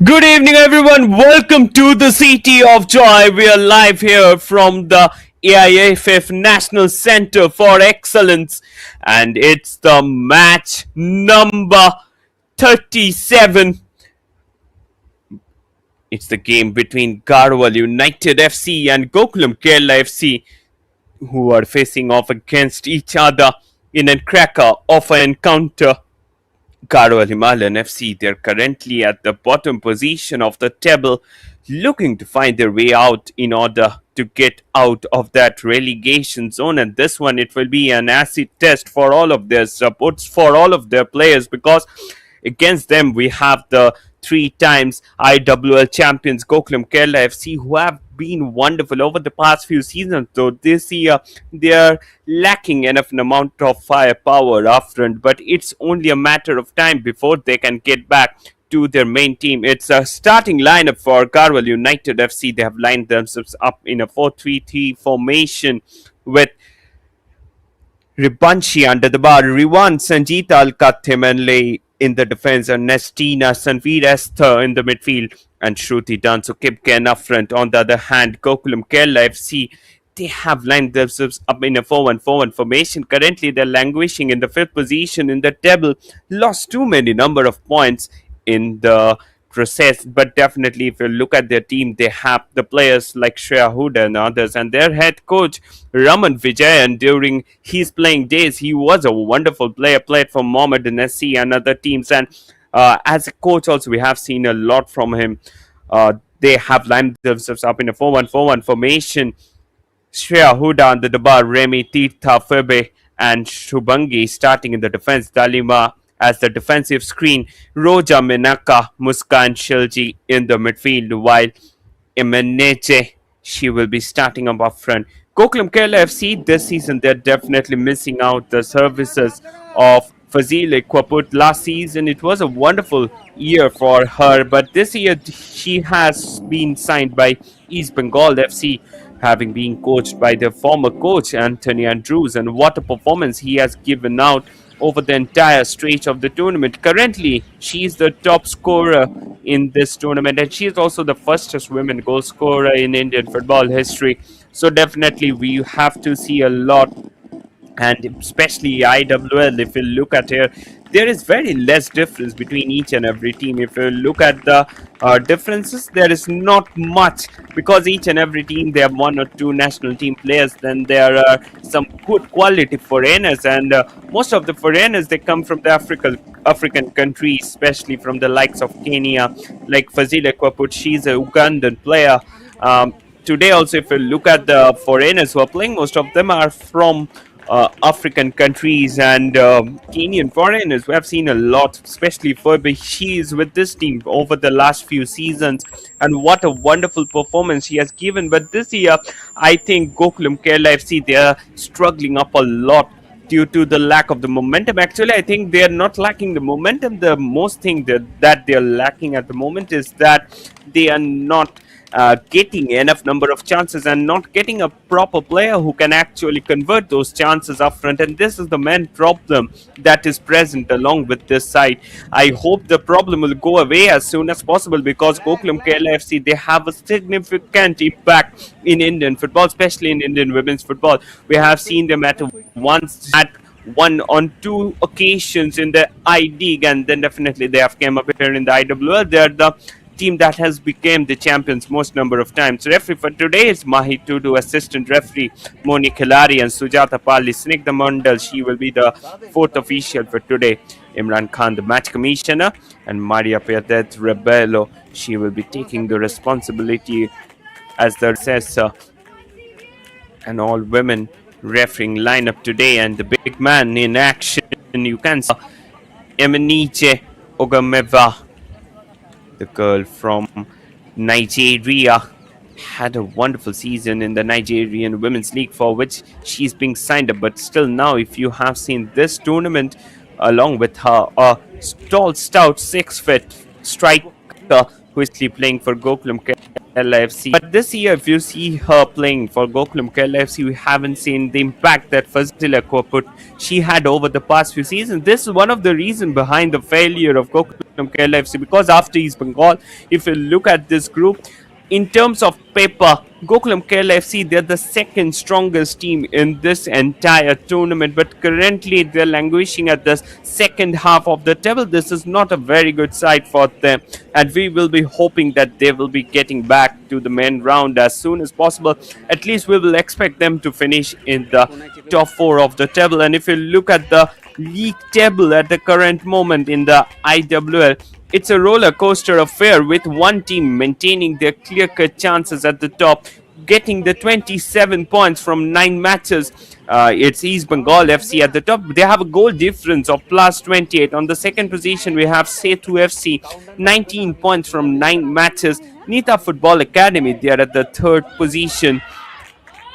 Good evening, everyone. Welcome to the City of Joy. We are live here from the AIFF National Center for Excellence, and it's the match number 37. It's the game between Garhwal United FC and Gokulam Kerala FC, who are facing off against each other in a cracker of an encounter. Garhwal Himalayan FC, they're currently at the bottom position of the table, looking to find their way out in order to get out of that relegation zone. And this one, it will be an acid test for all of their supports, for all of their players, because against them we have the three times IWL champions Gokulam Kerala FC, who have been wonderful over the past few seasons. Though this year they are lacking enough amount of firepower up front, but it's only a matter of time before they can get back to their main team. It's a starting lineup for Garhwal United FC. They have lined themselves up in a 4-3-3 formation with Ribanshi under the bar, Riwan Sanjita Alkathemanle in the defense, and Nestina Sanveer Esther in the midfield, and Shruti Danso Kipken up front. On the other hand, Gokulam Kerala FC, they have lined themselves up in a 4-1-4-1 formation. Currently, they're languishing in the fifth position in the table, lost too many number of points in the process. But definitely, if you look at their team, they have the players like Shreya Huda and others, and their head coach Raman Vijayan. During his playing days, he was a wonderful player, played for Mohammed and SC and other teams, and as a coach also we have seen a lot from him. They have lined themselves up in a 4-1-4-1 formation. Shreya Huda under the bar, Remy Tirtha Febe and Shubhangi starting in the defense, Dalima as the defensive screen, Roja Menaka, Muskan Shilji in the midfield, while Emeneche, she will be starting up front. Gokulam Kerala FC this season, they're definitely missing out the services of Fazile Kwaput. Last season, it was a wonderful year for her, but this year she has been signed by East Bengal FC, having been coached by their former coach Anthony Andrews, and what a performance he has given out over the entire stretch of the tournament. Currently, she is the top scorer in this tournament, and she is also the fastest women goal scorer in Indian football history. So definitely we have to see a lot, and especially IWL. If you look at here, there is very less difference between each and every team. If you look at the differences, there is not much, because each and every team, they have one or two national team players. Then there are some good quality foreigners, and most of the foreigners, they come from the African countries, especially from the likes of Kenya, like Fazile Kwaput. She's a Ugandan player. Today also, if you look at the foreigners who are playing, most of them are from African countries, and Kenyan foreigners. We have seen a lot, especially for she is with this team over the last few seasons, and what a wonderful performance she has given. But this year, I think Gokulam Kerala FC, they are struggling up a lot due to the lack of the momentum. Actually, I think they are not lacking the momentum. The most thing that they are lacking at the moment is that they are not getting enough number of chances and not getting a proper player who can actually convert those chances up front. And this is the main problem that is present along with this side. I hope the problem will go away as soon as possible, because Gokulam Kerala FC, they have a significant impact in Indian football, especially in Indian women's football. We have seen them at one on two occasions in the I-League, and then definitely they have came up here in the IWL. They're the team that has become the champions most number of times. Referee for today is Mahi Tudu, assistant referee Moni Khilari, and Sujata Pali, Snigdha Mandal. She will be the fourth official for today. Imran Khan, the match commissioner, and Maria Piatet Rebello, she will be taking the responsibility as the assessor. And all women refereeing lineup today, and the big man in action, you can see Emeniche Ogameva, the girl from Nigeria, had a wonderful season in the Nigerian Women's League, for which she's being signed up. But still now, if you have seen this tournament, along with her, a tall, stout, 6-foot striker who is playing for Gokulam Kerala Kerala FC. But this year, if you see her playing for Gokulam Kerala FC, we haven't seen the impact that Fazila Koput she had over the past few seasons. This is one of the reasons behind the failure of Gokulam Kerala FC, because after East Bengal, if you look at this group, in terms of paper, Gokulam Kerala FC, they're the second strongest team in this entire tournament, but currently they're languishing at the second half of the table. This is not a very good side for them, and we will be hoping that they will be getting back to the main round as soon as possible. At least we will expect them to finish in the top four of the table. And if you look at the league table at the current moment in the IWL, it's a roller coaster affair, with one team maintaining their clear-cut chances at the top, getting the 27 points from 9 matches. It's East Bengal FC at the top. They have a goal difference of plus 28. On the second position, we have Setu FC, 19 points from 9 matches. Nita Football Academy, they are at the third position.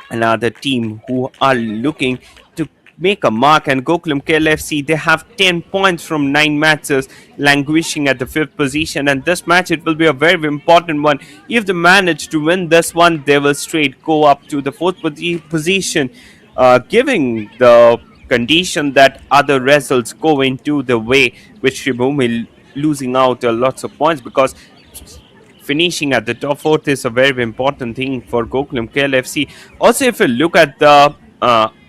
Another team who are looking to make a mark, and Gokulam Kerala FC, they have 10 points from 9 matches, languishing at the 5th position. And this match, it will be a very important one. If they manage to win this one, they will straight go up to the 4th position, giving the condition that other results go into the way, with Shibumi losing out lots of points, because finishing at the top 4th is a very important thing for Gokulam Kerala FC. Also, if you look at the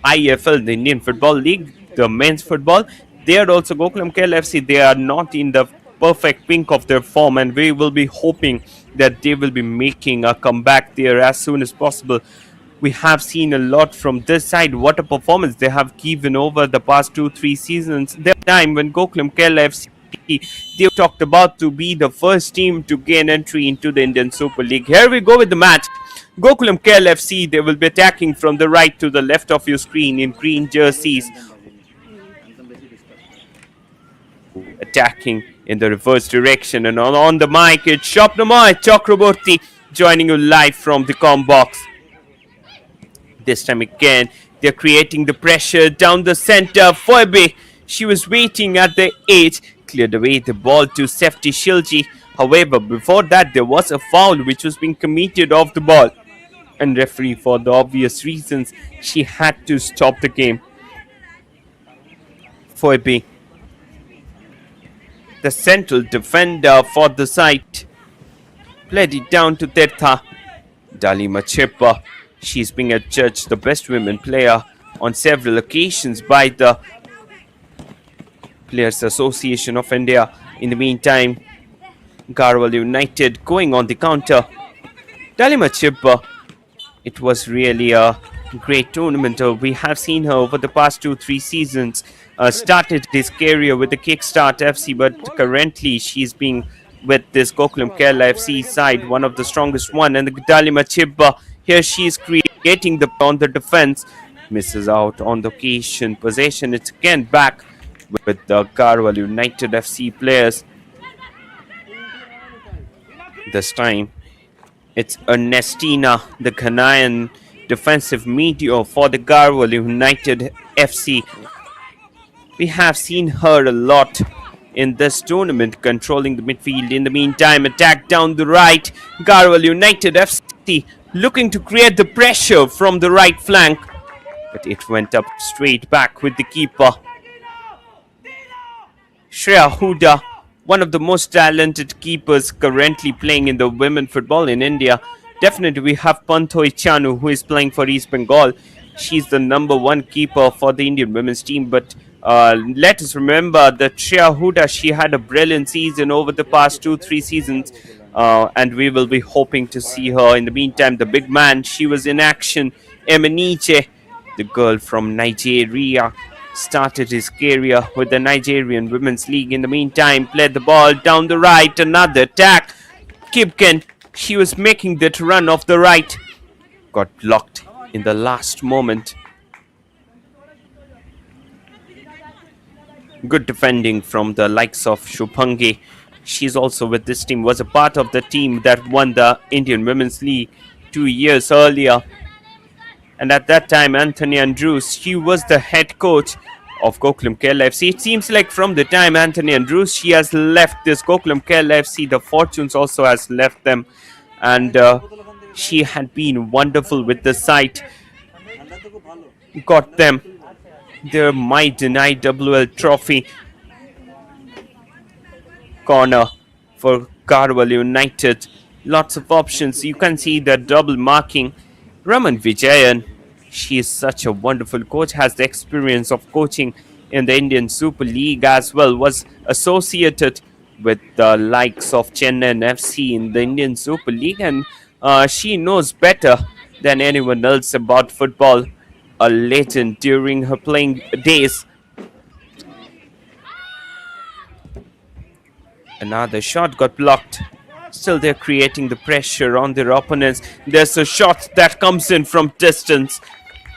IFL, the Indian Football League, the men's football, they are also Gokulam Kerala FC. They are not in the perfect pink of their form, and we will be hoping that they will be making a comeback there as soon as possible. We have seen a lot from this side. What a performance they have given over the past 2-3 seasons. There was a time when Gokulam Kerala FC, they talked about to be the first team to gain entry into the Indian Super League. Here we go with the match. Gokulam Kerala FC, they will be attacking from the right to the left of your screen in green jerseys. Attacking in the reverse direction, and on the mic it's Shopnamoy Chakraborty joining you live from the com box. This time again, they're creating the pressure down the center. Foibe, she was waiting at the edge, cleared away the ball to Sefti Shilji. However, before that, there was a foul which was being committed off the ball, and referee, for the obvious reasons, she had to stop the game. Foibe, the central defender for the side, played it down to Tirtha. Dalima Chippa, she's being adjudged the best women player on several occasions by the Players Association of India. In the meantime, Garhwal United going on the counter. Dalima Chippa, it was really a great tournament. We have seen her over the past 2-3 seasons. Started his career with the Kickstart FC, but currently she's being with this Gokulam Kerala FC side, one of the strongest one. And the Dalima Chibba, here she is creating on the defense, misses out on the occasion. Possession, it's again back with the Garhwal United FC players. This time it's Ernestina, the Ghanaian defensive meteor for the Garhwal United FC. We have seen her a lot in this tournament, controlling the midfield. In the meantime, attack down the right. Garhwal United FC looking to create the pressure from the right flank, but it went up straight back with the keeper. Shreya Huda, one of the most talented keepers currently playing in the women football in India. Definitely we have Panthoi Chanu, who is playing for East Bengal. She's the number 1 keeper for the Indian women's team, but let us remember that Shreya Huda, she had a brilliant season over the past 2-3 seasons, and we will be hoping to see her. In the meantime, the big man, she was in action. Emeniche, the girl from Nigeria, started his career with the Nigerian Women's League. In the meantime, played the ball down the right. Another attack. Kipken, she was making that run off the right, got blocked in the last moment. Good defending from the likes of Shubhangi. She's also with this team, was a part of the team that won the Indian Women's League 2 years earlier. And at that time, Anthony Andrews, she was the head coach of Gokulam Kerala FC. It seems like from the time Anthony Andrews, she has left this Gokulam Kerala FC, the fortunes also has left them. and she had been wonderful with the side. Got them their maiden IWL trophy. Corner for Garhwal United. Lots of options. You can see the double marking. Raman Vijayan, she is such a wonderful coach, has the experience of coaching in the Indian Super League as well, was associated with the likes of Chennai FC in the Indian Super League, and she knows better than anyone else about football. A legend during her playing days. Another shot got blocked. Still, they're creating the pressure on their opponents. There's a shot that comes in from distance,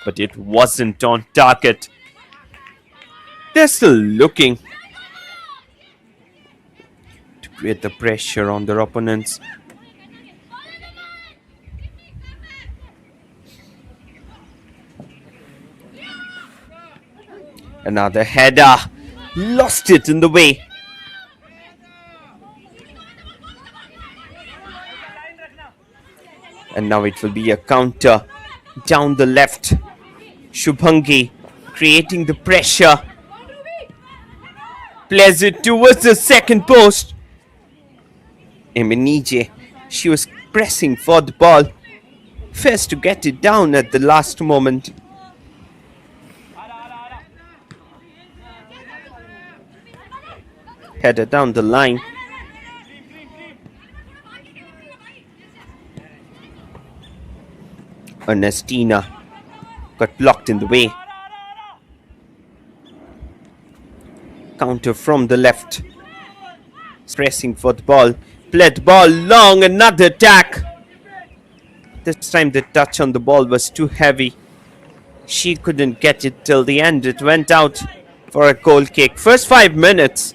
but it wasn't on target. They're still looking to create the pressure on their opponents. Another header. Lost it in the way. And now it will be a counter down the left. Shubhangi creating the pressure. Plays it towards the second post. Eminije, she was pressing for the ball. Fails to get it down at the last moment. Header down the line. Ernestina got blocked in the way. Counter from the left. Pressing for the ball. Played ball long. Another attack. This time the touch on the ball was too heavy. She couldn't get it till the end. It went out for a goal kick. First 5 minutes,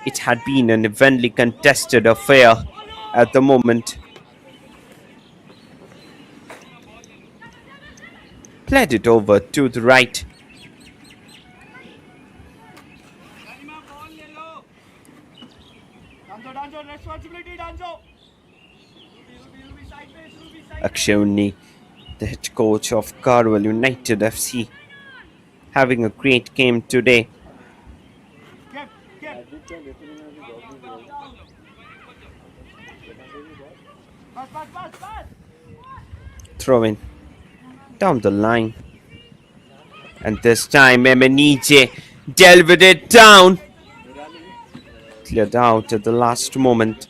it had been an evenly contested affair at the moment. Played it over to the right. Akshay, the head coach of Garhwal United FC, having a great game today. Throw in down the line, and this time Eminije dealt with it down. Cleared out at the last moment.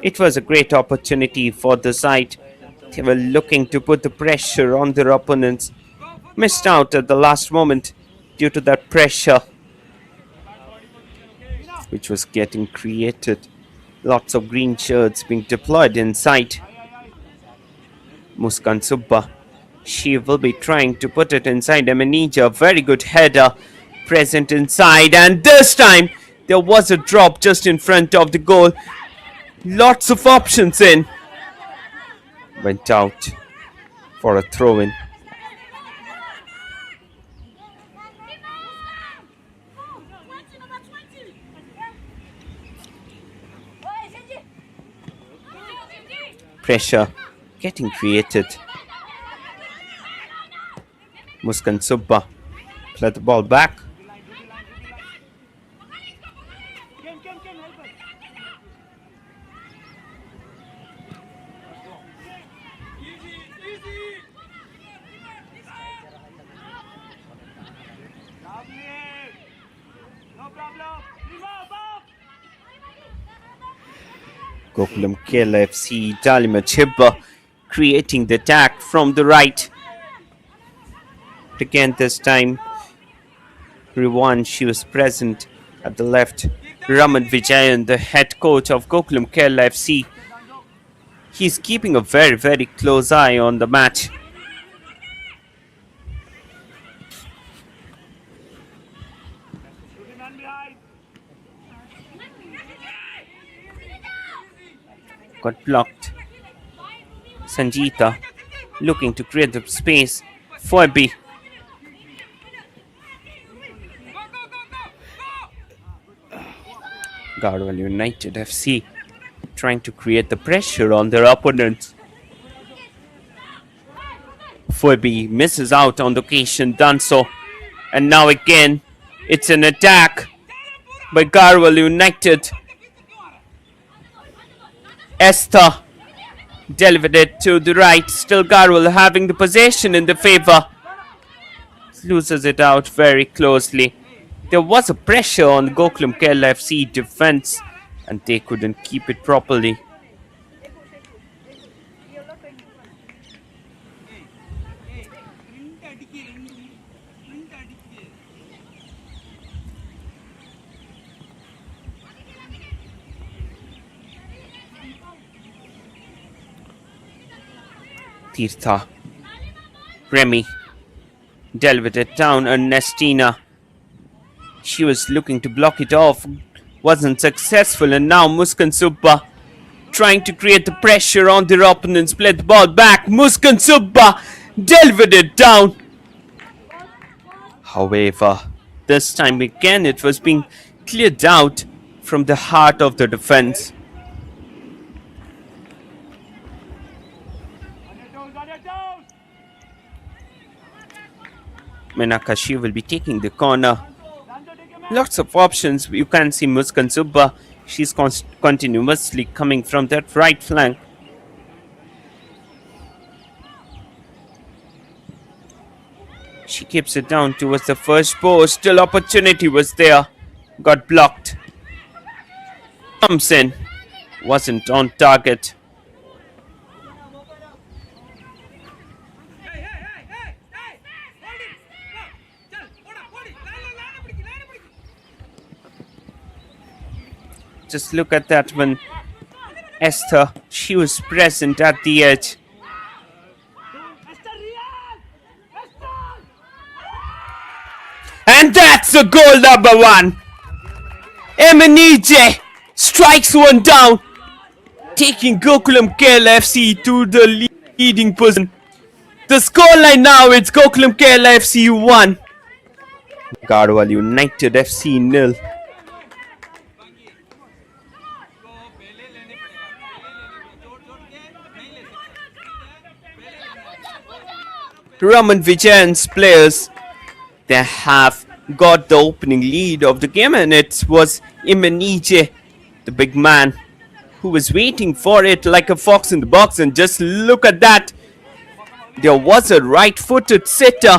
It was a great opportunity for the side. They were looking to put the pressure on their opponents. Missed out at the last moment due to that pressure which was getting created. Lots of green shirts being deployed inside. Muskan Subba, she will be trying to put it inside. Eminija, very good header present inside, and this time there was a drop just in front of the goal. Lots of options in. Went out for a throw-in. Pressure getting created. Muskan Subba played the ball back. Gokulam Kerala FC, Dalima Chibba creating the attack from the right. Again this time, Riwan, she was present at the left. Raman Vijayan, the head coach of Gokulam Kerala FC, he's keeping a very, very close eye on the match. Got blocked. Sanjita looking to create the space. Foibi. Garhwal United FC trying to create the pressure on their opponents. Phoebe misses out on the occasion, done so. And now again, it's an attack by Garhwal United. Esther delivered it to the right. Still Garhwal having the possession in the favour. Loses it out very closely. There was a pressure on Gokulam Kerala FC defence and they couldn't keep it properly. Tirtha. Remy delivered it down Ernestina. She was looking to block it off, wasn't successful, and now Muskan Subba trying to create the pressure on their opponents. Played the ball back. Muskan Subba delivered it down. However, this time again it was being cleared out from the heart of the defense. Menakashi will be taking the corner. Lots of options. You can see Muskan Subba. She's continuously coming from that right flank. She keeps it down towards the first post. Still opportunity was there. Got blocked. Comes in. Wasn't on target. Just look at that one. Esther, she was present at the edge. And that's the goal number one. Emenije strikes one down, taking Gokulam Kerala FC to the leading position. The scoreline now, it's Gokulam Kerala FC 1. Garhwal United FC 0. Raman Vijayan's players, they have got the opening lead of the game, and it was Emenije, the big man, who was waiting for it like a fox in the box. And just look at that. There was a right-footed sitter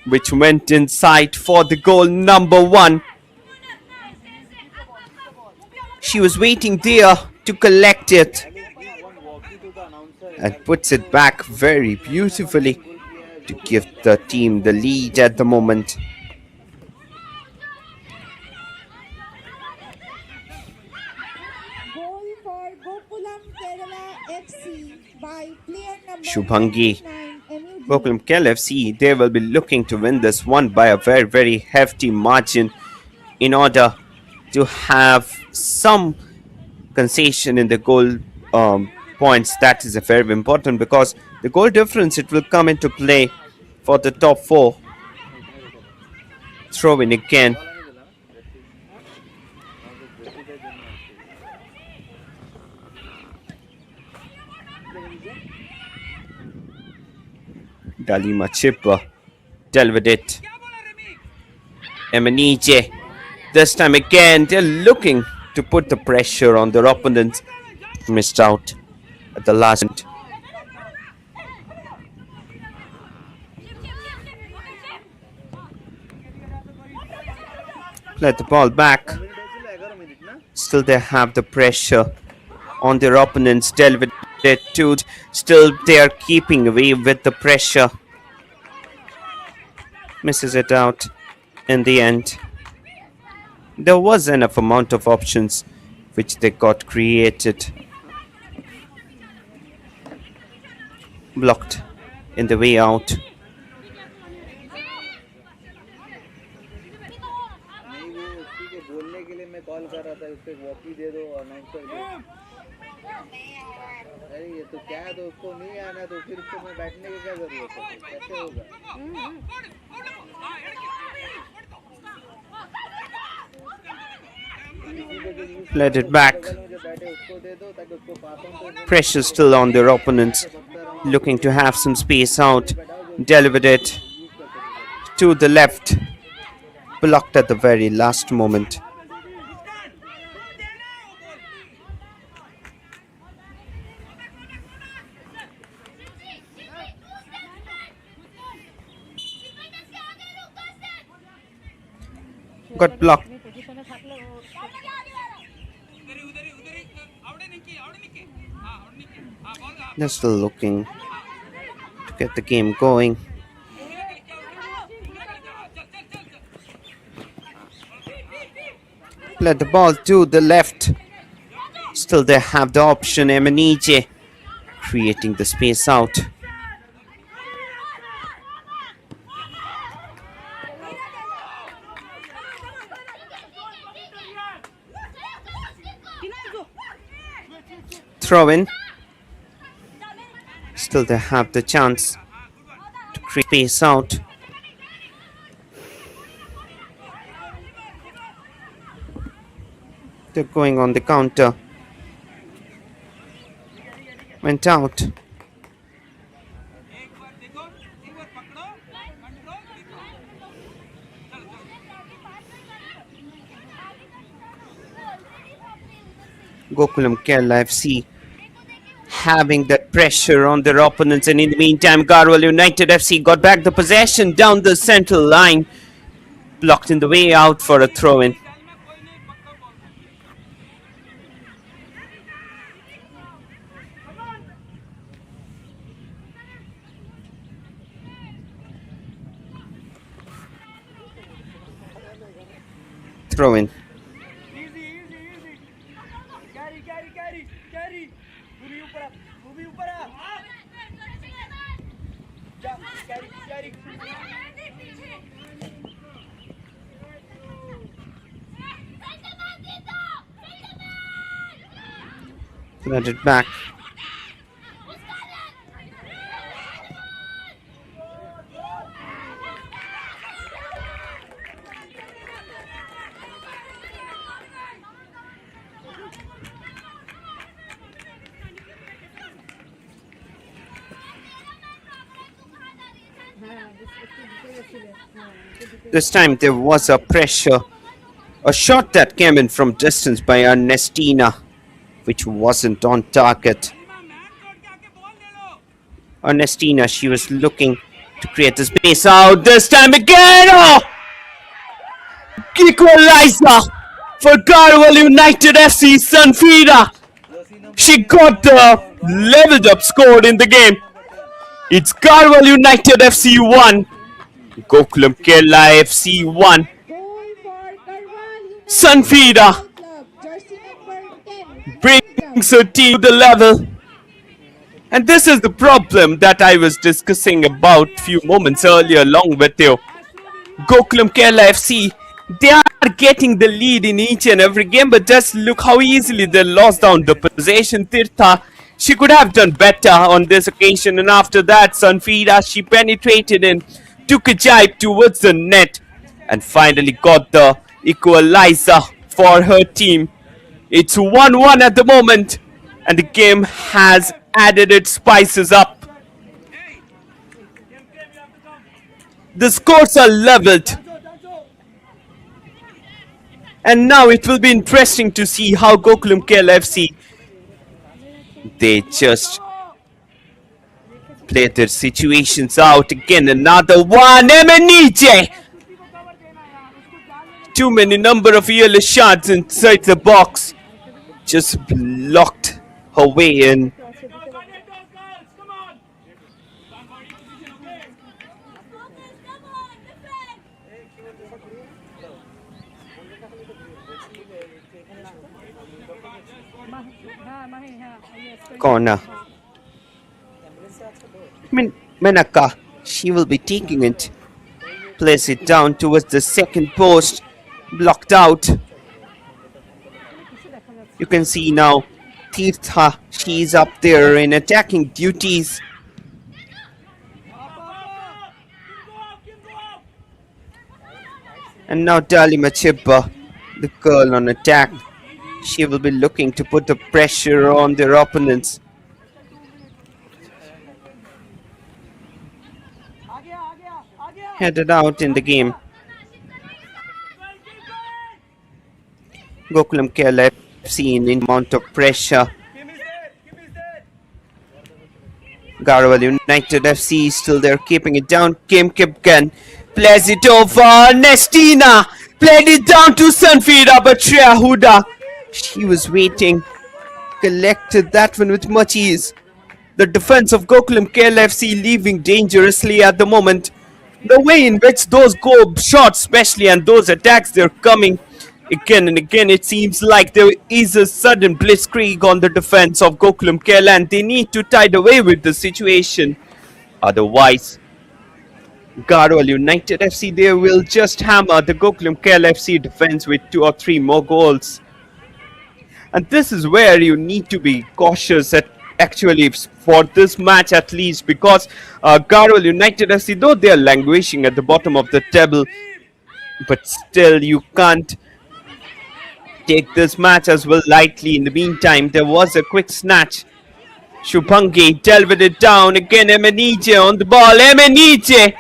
which went inside for the goal number one. She was waiting there to collect it and puts it back very beautifully to give the team the lead at the moment. Goal for Gokulam Kerala FC by player number Shubhangi. 99, Gokulam Kerala FC, they will be looking to win this one by a very, very hefty margin in order to have some concession in the goal points. That is very important because the goal difference, it will come into play for the top four. Throw in again. Dalima Chippa delivered it. Emenije. This time again, they're looking to put the pressure on their opponents. Missed out at the last end. Let the ball back. Still they have the pressure on their opponents. Delivered it to. Still they are keeping away with the pressure. Misses it out in the end. There was enough amount of options which they got created. Blocked in the way out. Let it back. Pressure still on their opponents, looking to have some space out. Delivered it to the left, blocked at the very last moment. Got blocked. They're still looking to get the game going. Let the ball to the left. Still they have the option. Emenije creating the space out. Throw in. Still they have the chance to create space out. They're going on the counter. Went out. Gokulam Kerala FC having that pressure on their opponents, and in the meantime Garhwal United FC got back the possession down the central line, blocked in the way out for a throw-in. Throw-in. Let it back. This time there was a pressure. A shot that came in from distance by Ernestina, which wasn't on target. Ernestina, she was looking to create the space out. This time again! Oh! Equalizer for Garhwal United FC. Sanfira, she got the leveled up score in the game. It's Garhwal United FC 1, Gokulam Kerala FC 1. Sanfira brings her team to the level. And this is the problem that I was discussing about a few moments earlier along with you. Gokulam Kerala FC, they are getting the lead in each and every game, but just look how easily they lost down the possession. Tirtha, she could have done better on this occasion, and after that Sanfira, she penetrated in, took a jibe towards the net, and finally got the equalizer for her team. It's 1-1 at the moment, and the game has added its spices up. The scores are leveled, and now it will be interesting to see how Gokulam Kerala FC, they just play their situations out. Again, another one. Emenije! Too many number of yellow shots inside the box. Just blocked her way in. Corner. Menaka, she will be taking it. Place it down towards the second post. Blocked out. You can see now Tirtha, she's up there in attacking duties. And now Dalima Chibba, the girl on attack. She will be looking to put the pressure on their opponents. Headed out in the game. Gokulam Kerala FC in amount of pressure. Garhwal United FC still there, keeping it down. Kim Kipken plays it over. Nestina played it down to Sanfira, but Shreya Huda, she was waiting, collected that one with much ease. The defense of Gokulam Kerala FC leaving dangerously at the moment. The way in which those go shots, especially, and those attacks, they're coming again and again. It seems like there is a sudden blitzkrieg on the defense of Gokulam Kerala, and they need to tide away with the situation. Otherwise, Garhwal United FC, they will just hammer the Gokulam Kerala FC defense with 2 or 3 more goals. And this is where you need to be cautious at actually for this match at least, because Garhwal United FC, though they are languishing at the bottom of the table, but still you can't take this match as well lightly. In the meantime, there was a quick snatch. Shubhangi delved it down again. Emenije on the ball. Emenije!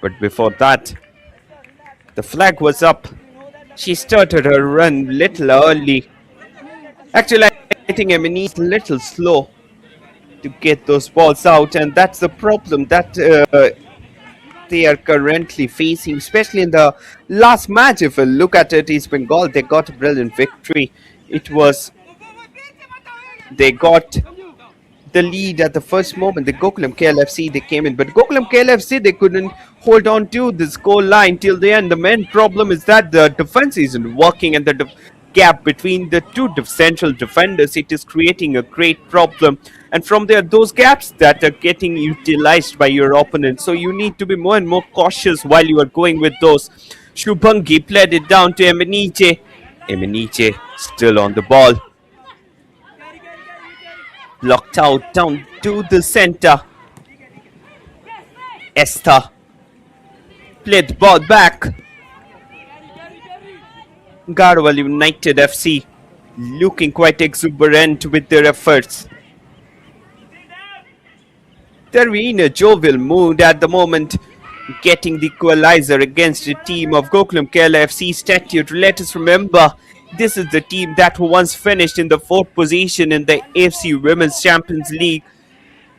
But before that, the flag was up. She started her run little early. Actually, I think Emenije is a little slow to get those balls out, and that's the problem that they are currently facing, especially in the last match. If we look at it, East Bengal, they got a brilliant victory. It was, they got the lead at the first moment. The Gokulam Kerala FC, they came in, but Gokulam Kerala FC, they couldn't hold on to the score line till the end. The main problem is that the defense isn't working, and the gap between the two central defenders, it is creating a great problem. And from there, those gaps that are getting utilized by your opponent. So you need to be more and more cautious while you are going with those. Shubhangi played it down to Emenije. Emenije still on the ball. Blocked out down to the center. Esther played the ball back. Garhwal United FC looking quite exuberant with their efforts. They're in a jovial mood at the moment, getting the equalizer against the team of Gokulam Kerala FC statute. Let us remember, this is the team that once finished in the 4th position in the AFC Women's Champions League.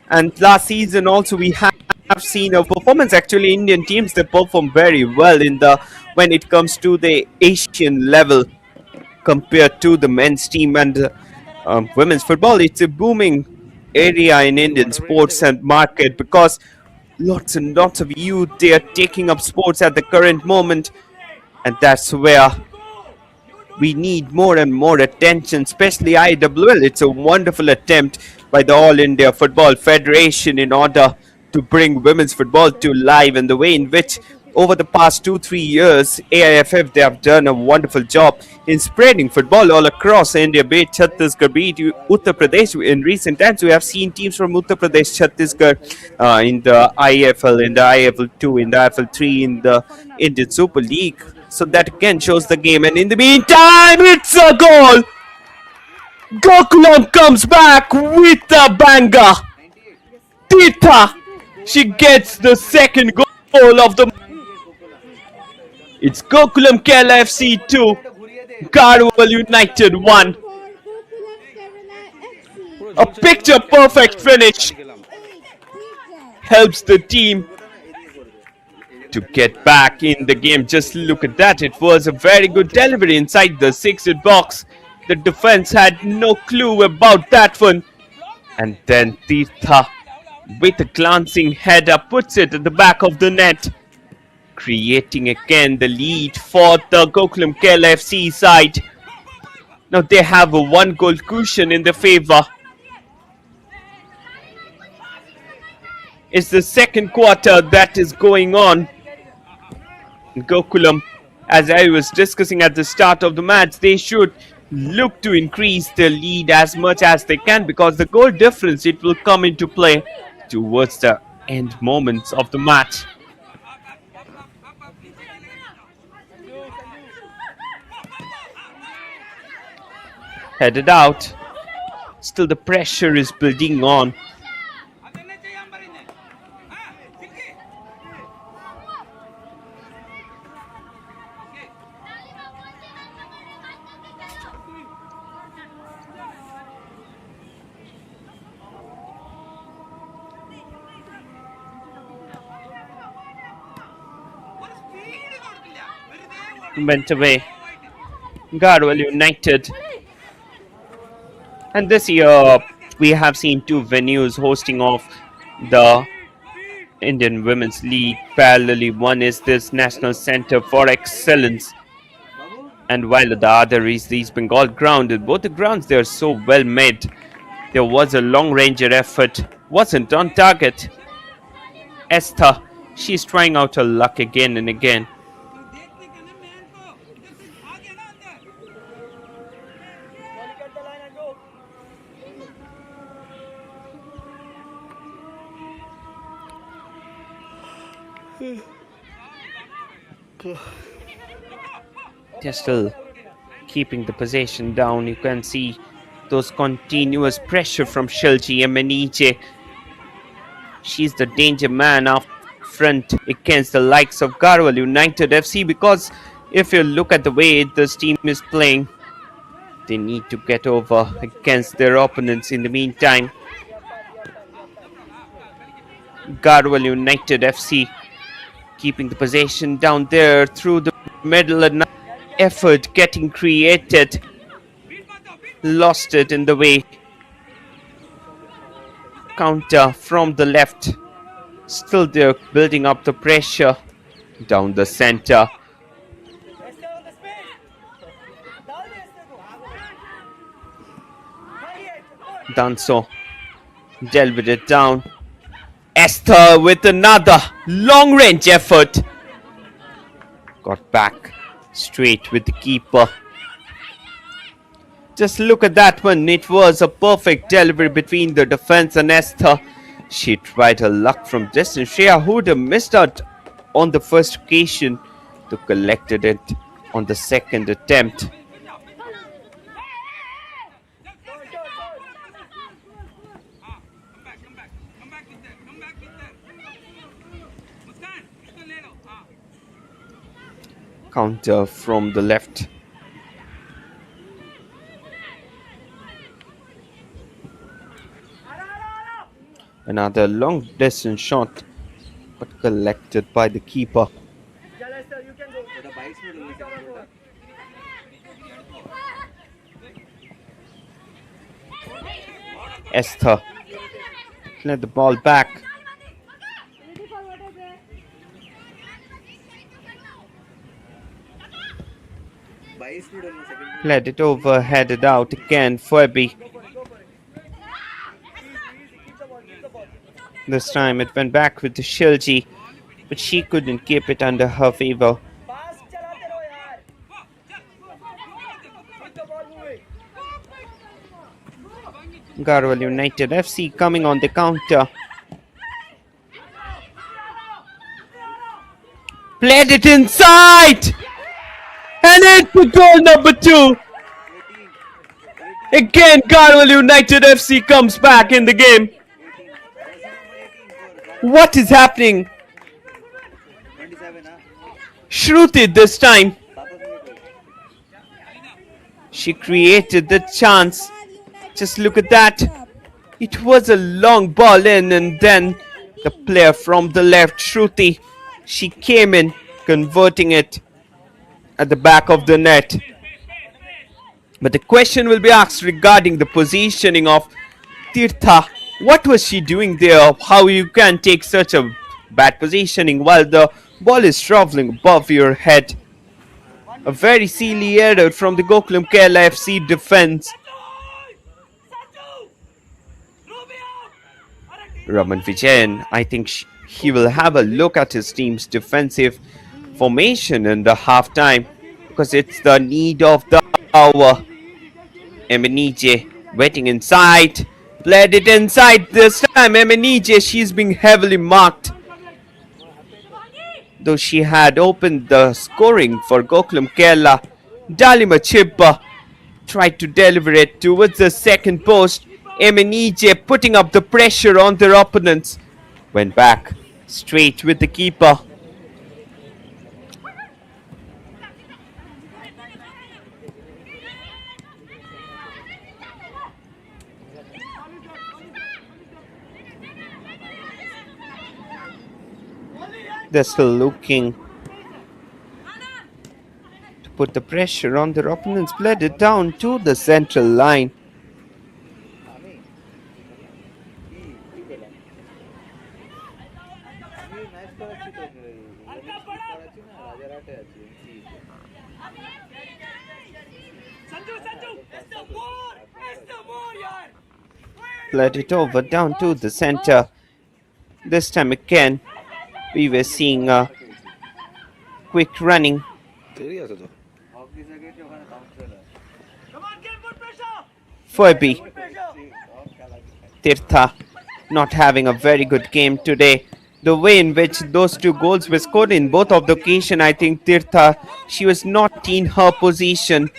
And last season also we have seen a performance. Actually, Indian teams, they perform very well in the when it comes to the Asian level compared to the men's team. And women's football, it's a booming area in Indian sports and market, because lots and lots of youth, they are taking up sports at the current moment, and that's where we need more and more attention, especially IWL. It's a wonderful attempt by the All India Football Federation in order to bring women's football to life, and the way in which over the past 2-3 years, AIFF, they have done a wonderful job in spreading football all across India, be it Chhattisgarh, be it Uttar Pradesh. In recent times, we have seen teams from Uttar Pradesh, Chhattisgarh in the IFL, in the IFL2, in the IFL3, in the Indian Super League. So that again shows the game. And in the meantime, it's a goal! Gokulam comes back with a banger. Tita, she gets the second goal of the. It's Gokulam Kerala FC 2, Garhwal United 1. A picture-perfect finish helps the team to get back in the game. Just look at that. It was a very good delivery inside the 6-yard box. The defense had no clue about that one. And then Tirtha, with a glancing header, puts it at the back of the net, creating again the lead for the Gokulam Kerala FC side. Now they have a 1-goal cushion in their favor. It's the second quarter that is going on. Gokulam, as I was discussing at the start of the match, they should look to increase their lead as much as they can, because the goal difference, it will come into play towards the end moments of the match. Headed out. Still, the pressure is building on. Went away. Garhwal United. And this year, we have seen two venues hosting off the Indian Women's League parallelly. One is this National Center for Excellence, and while the other is the East Bengal ground. Both the grounds, they are so well made. There was a long ranger effort, wasn't on target. Esther, she's trying out her luck again and again. They're still keeping the possession down. You can see those continuous pressure from Shilji Emenije. She's the danger man up front against the likes of Garhwal United FC, because if you look at the way this team is playing, they need to get over against their opponents in the meantime. Garhwal United FC keeping the possession down there through the middle, and effort getting created. Lost it in the way. Counter from the left. Still they're building up the pressure down the center. Danso delved it down. Esther with another long range effort. Got back straight with the keeper. Just look at that one. It was a perfect delivery between the defense and Esther. She tried her luck from distance. Shreya Huda missed out on the first occasion, to collected it on the second attempt. Counter from the left. Another long distance shot, but collected by the keeper. Esther let the ball back. Played it over, headed out again. Phoebe. This time it went back with the Shilji, but she couldn't keep it under her favor. Garhwal United FC coming on the counter. Played it inside! And it's goal number 2. Again, Garhwal United FC comes back in the game. What is happening? Shruti this time. She created the chance. Just look at that. It was a long ball in, and then the player from the left, Shruti, she came in, converting it at the back of the net. But the question will be asked regarding the positioning of Tirtha. What was she doing there? How you can take such a bad positioning while the ball is traveling above your head? A very silly error from the Gokulam Kerala FC defense. Raman Vijayan, I think he will have a look at his team's defensive formation in the halftime, because it's the need of the hour. Emenije waiting inside. Played it inside this time. Emenije, she's being heavily marked. Though she had opened the scoring for Gokulam Kerala. Dalima Chibba tried to deliver it towards the second post. Emenije putting up the pressure on their opponents. Went back straight with the keeper. They're still looking to put the pressure on their opponents. Played it down to the central line. Played it over down to the center. This time again, we were seeing a quick running. Phoebe Tirtha not having a very good game today. The way in which those two goals were scored in both of the occasion, I think Tirtha, she was not in her position.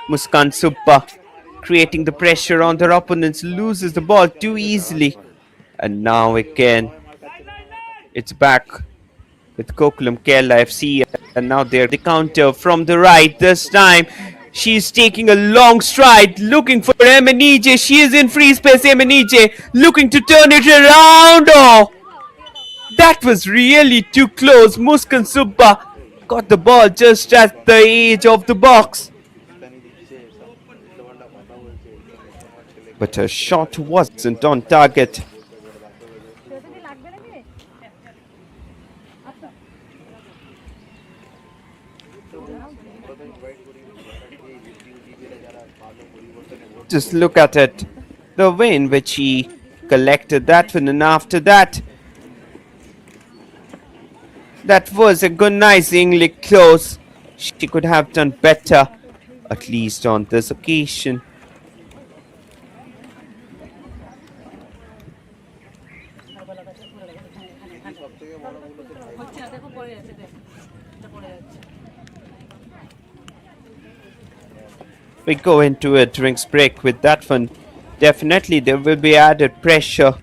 Muskan Subba creating the pressure on their opponents, loses the ball too easily. And now again, it's back with Gokulam Kerala FC, and now they're the counter from the right. This time, she's taking a long stride, looking for Emenije. She is in free space. Emenije looking to turn it around. Oh, that was really too close. Muskan Subba got the ball just at the edge of the box, but her shot wasn't on target. Just look at it, the way in which he collected that one, and after that, that was agonizingly close. She could have done better, at least on this occasion. We go into a drinks break with that one. Definitely there will be added pressure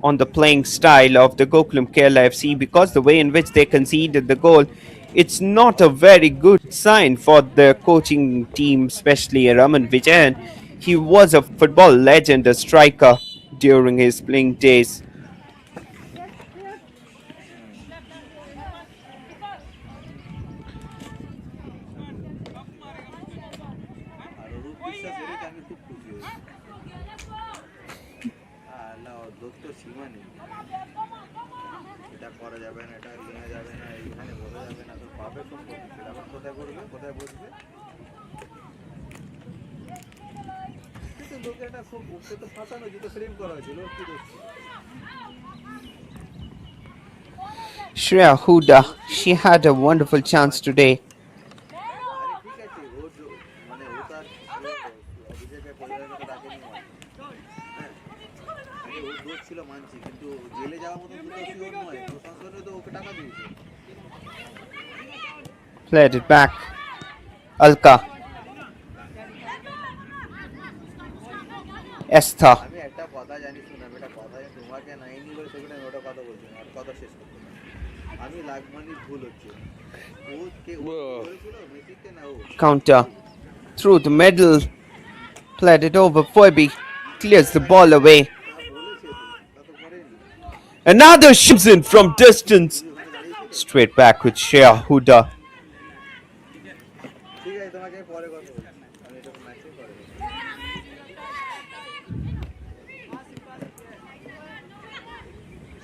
on the playing style of the Gokulam Kerala FC, because the way in which they conceded the goal, it's not a very good sign for the coaching team, especially Raman Vijayan. He was a football legend, a striker during his playing days. Shreya Huda, she had a wonderful chance today. Played it back. Alka. Esther. Counter. Through the middle. Played it over. Phoebe clears the ball away. Another shoots in from distance. Straight back with Shreya Huda.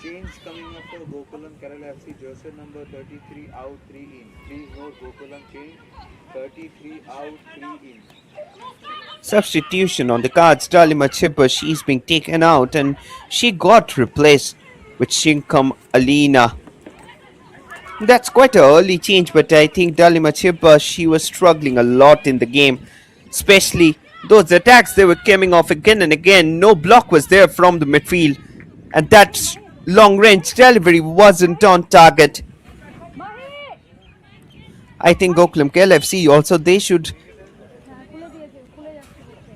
Change coming up for Gokulam Kerala FC, jersey number 33 out, 3 in. Please note Gokulam change, 33 out, 3 in. Substitution on the cards. Dalima Chipper, she's being taken out and she got replaced with Shinkam Alina. That's quite an early change, but I think Dalima Chipper, she was struggling a lot in the game, especially those attacks they were coming off again and again. No block was there from the midfield, and that long range delivery wasn't on target. I think Gokulam Kerala FC also, they should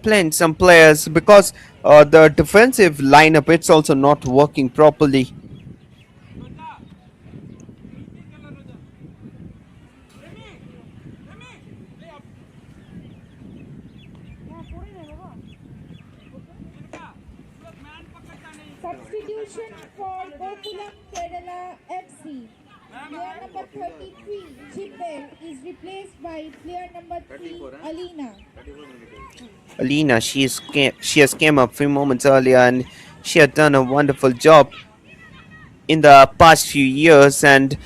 playing some players because the defensive lineup it's also not working properly. Substitution for Gokulam Kerala FC. Player number 33, Chibel, is replaced by player number 3, Alina. Alina, she has came up few moments earlier and she had done a wonderful job in the past few years. And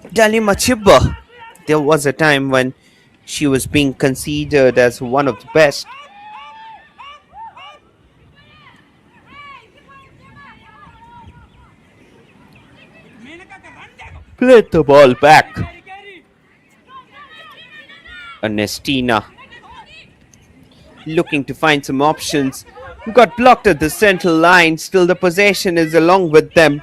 Dalima Chibba, there was a time when she was being considered as one of the best. Played the ball back. Ernestina looking to find some options. Got blocked at the central line. Still the possession is along with them.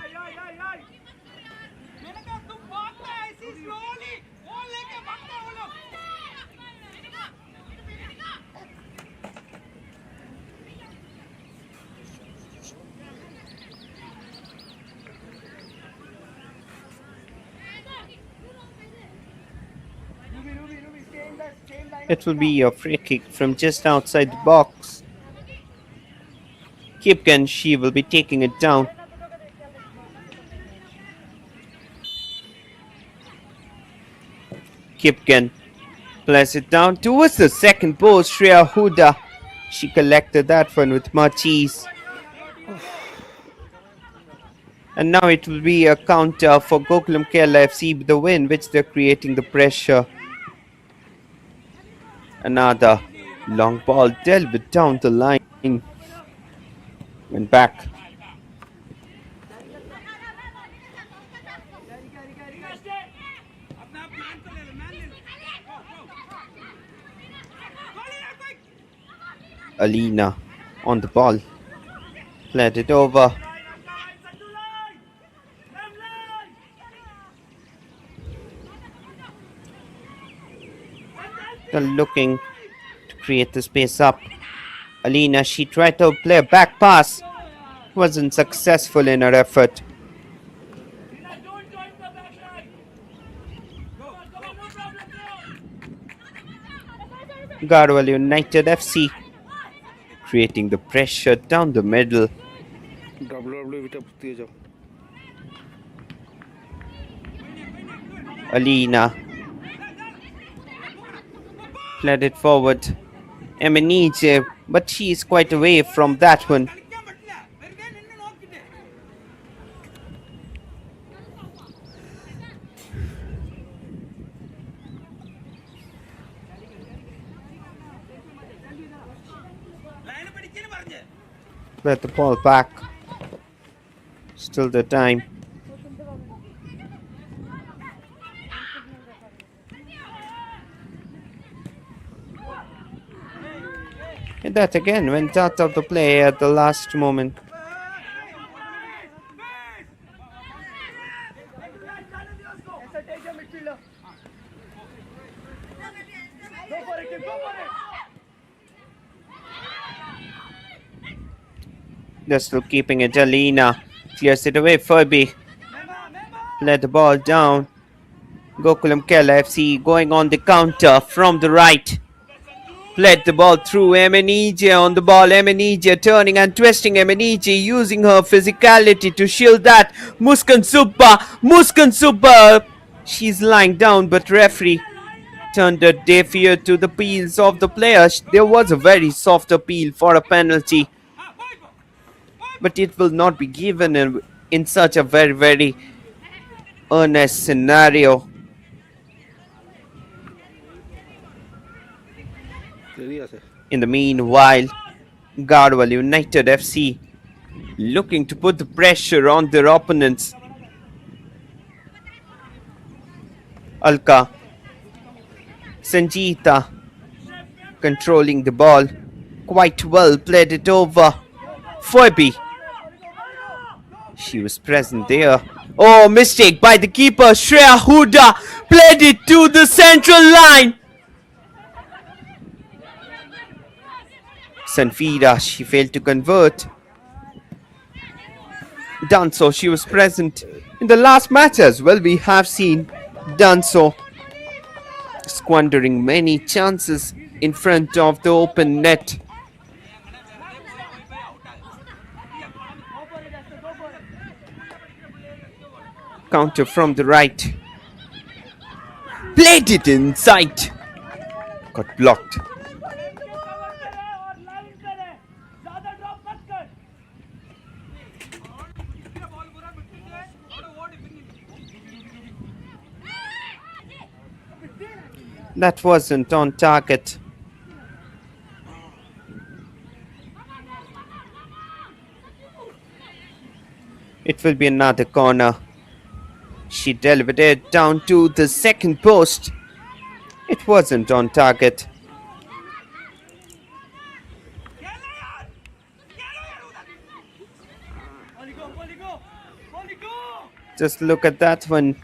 It will be a free kick from just outside the box. Kipken, she will be taking it down. Kipken plays it down towards the second post. Shreya Huda, she collected that one with much ease. And now it will be a counter for Gokulam Kerala FC with the win, which they're creating the pressure. Another long ball dealt with down the line. Went back. Alina on the ball. Played it over. They're looking to create the space up. Alina, she tried to play a back pass. Wasn't successful in her effort. Garhwal United FC creating the pressure down the middle. Alina played it forward. Emenije, but she is quite away from that one. Let the ball back. Still the time. And that again went out of the play at the last moment. They're still keeping it. Alina clears it away. Furby let the ball down. Gokulam Kerala FC going on the counter from the right. Played the ball through. Emenije on the ball. Emenije turning and twisting. Emenije using her physicality to shield that. Muskan Subba. She's lying down, but referee turned a deaf ear to the appeals of the players. There was a very soft appeal for a penalty, but it will not be given in such a very, very earnest scenario. In the meanwhile, Garhwal United FC looking to put the pressure on their opponents. Alka Sanjita controlling the ball quite well, played it over. Phoebe, she was present there. Oh, mistake by the keeper. Shreya Huda played it to the central line. Sanfira, she failed to convert. Danso, she was present in the last match as well. We have seen Danso squandering many chances in front of the open net. Counter from the right. Played it inside. Got blocked. That wasn't on target. It will be another corner. She delivered it down to the second post. It wasn't on target. Just look at that one.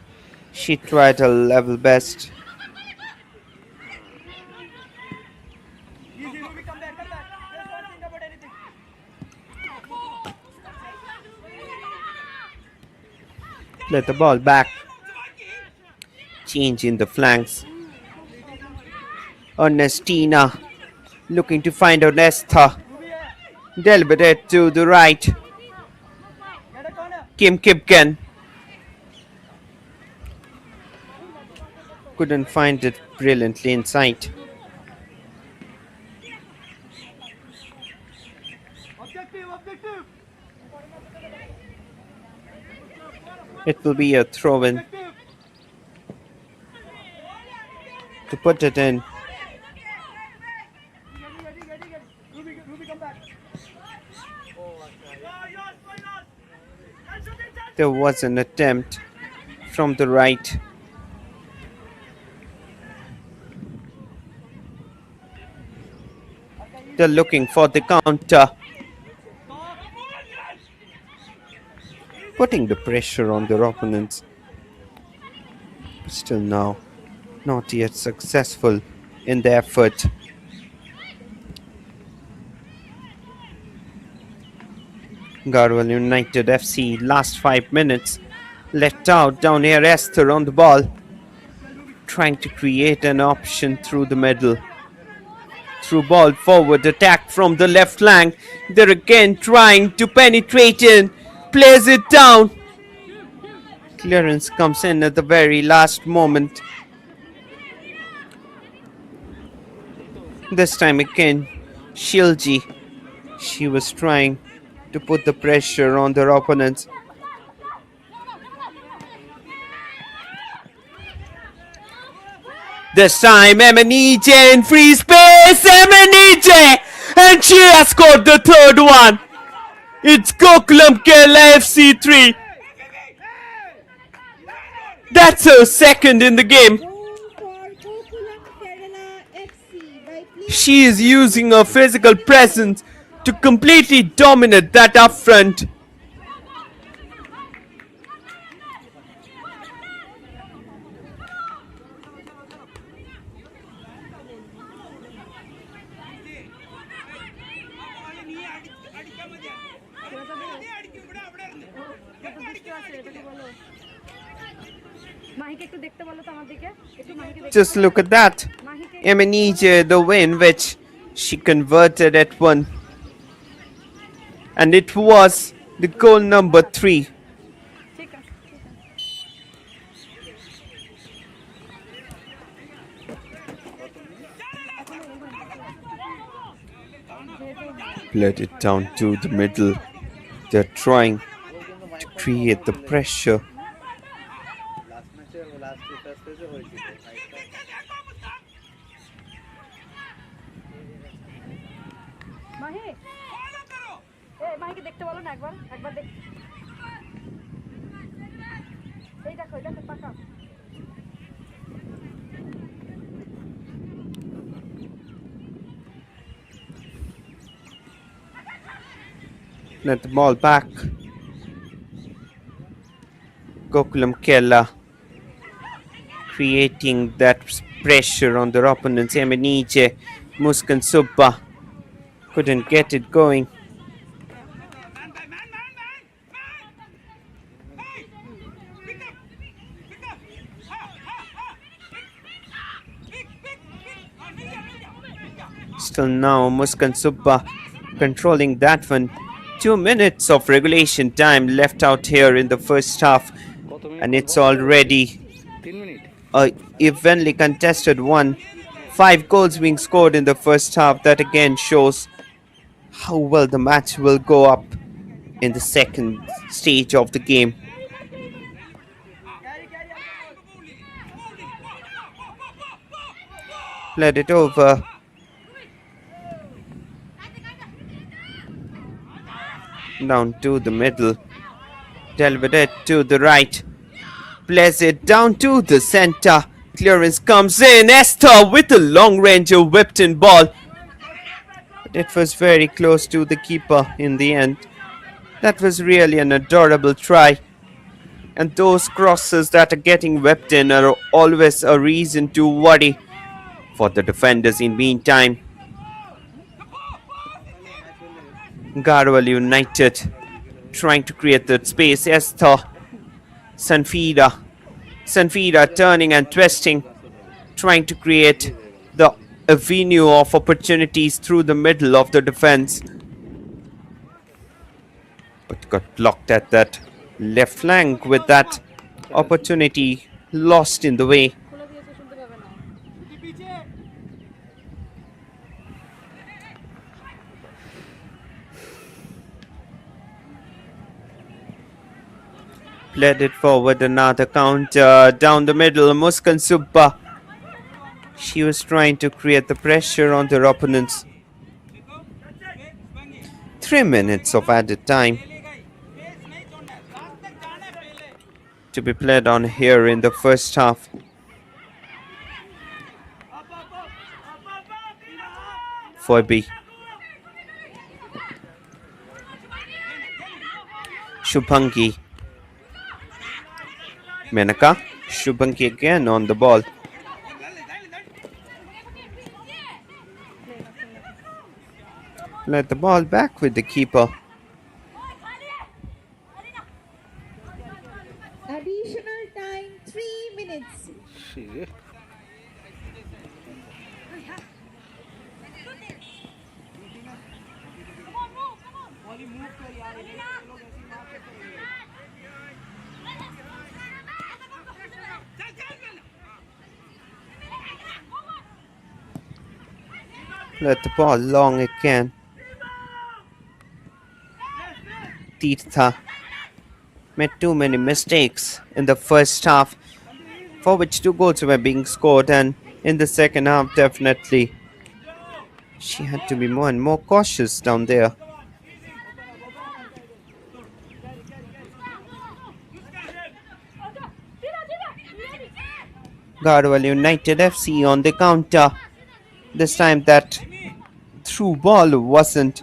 She tried her level best. Let the ball back. Change in the flanks. Ernestina looking to find Onesta. Delivered it to the right. Kim Kipken couldn't find it brilliantly inside. It will be a throw-in to put it in. There was an attempt from the right. They're looking for the counter. Putting the pressure on their opponents. But still now, not yet successful in the effort. Garhwal United FC last 5 minutes. Let out down here Esther on the ball. Trying to create an option through the middle. Through ball forward attack from the left flank. They're again trying to penetrate in. Plays it down. Clearance comes in at the very last moment. This time again, Shilji. She was trying to put the pressure on their opponents. This time, Emenije in free space. Emenije! And she has scored the third one. It's Gokulam Kerala FC 3. That's her second in the game. Goal for Gokulam Kerala FC by player She is using her physical presence to completely dominate that up front. Just look at that. Emenije, the way in which she converted at one. And it was the goal number 3. Let it down to the middle. They're trying to create the pressure. মাহিকে দেখতে বলো না একবার একবার দেখ এই দেখো পাকা Let the ball back. Gokulam Kerala creating that pressure on their opponents. Emenije, Muskan Subba couldn't get it going. Still now, Muskan Subba controlling that one. 2 minutes of regulation time left out here in the first half, and it's already a evenly contested one. 5 goals being scored in the first half. That again shows how well the match will go up in the second stage of the game. Played it over. Down to the middle. Delivered it to the right. Plays it down to the center. Clearance comes in. Esther with a long range whipped in ball. But it was very close to the keeper in the end. That was really an adorable try. And those crosses that are getting whipped in are always a reason to worry for the defenders in meantime. Garhwal United trying to create that space. Esther. Sanfida turning and twisting, trying to create the avenue of opportunities through the middle of the defense. But got blocked at that left flank with that opportunity lost in the way. খুলে দিয়েছে শুনতে পাবে না Played it forward, another counter down the middle. Muskan Subba. She was trying to create the pressure on their opponents. 3 minutes of added time to be played on here in the first half. Foibi. Shubhangi. Menaka. Shubhangi again on the ball. Let the ball back with the keeper. Additional time 3 minutes. Let the ball long again. Tirtha made too many mistakes in the first half, for which 2 goals were being scored, and in the second half definitely she had to be more and more cautious down there. Garhwal United FC on the counter. This time that through ball wasn't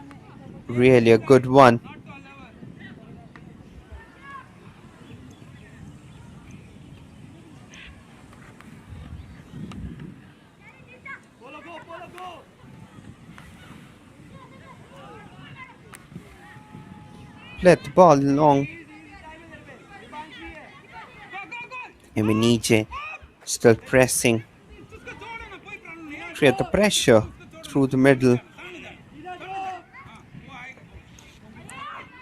really a good one. Let the ball long. Eminije still pressing. Create the pressure through the middle.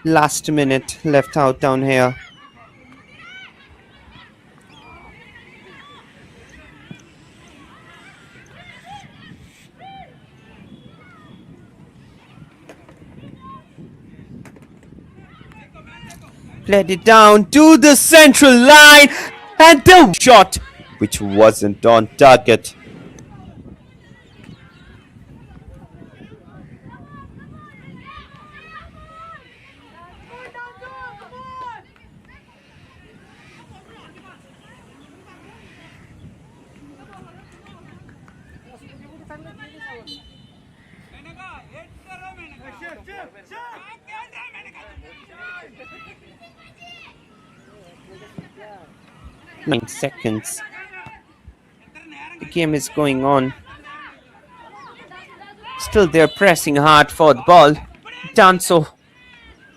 Last minute left out down here. Played it down to the central line, and the shot which wasn't on target. Nine seconds. The game is going on. still they're pressing hard for the ball. Done so.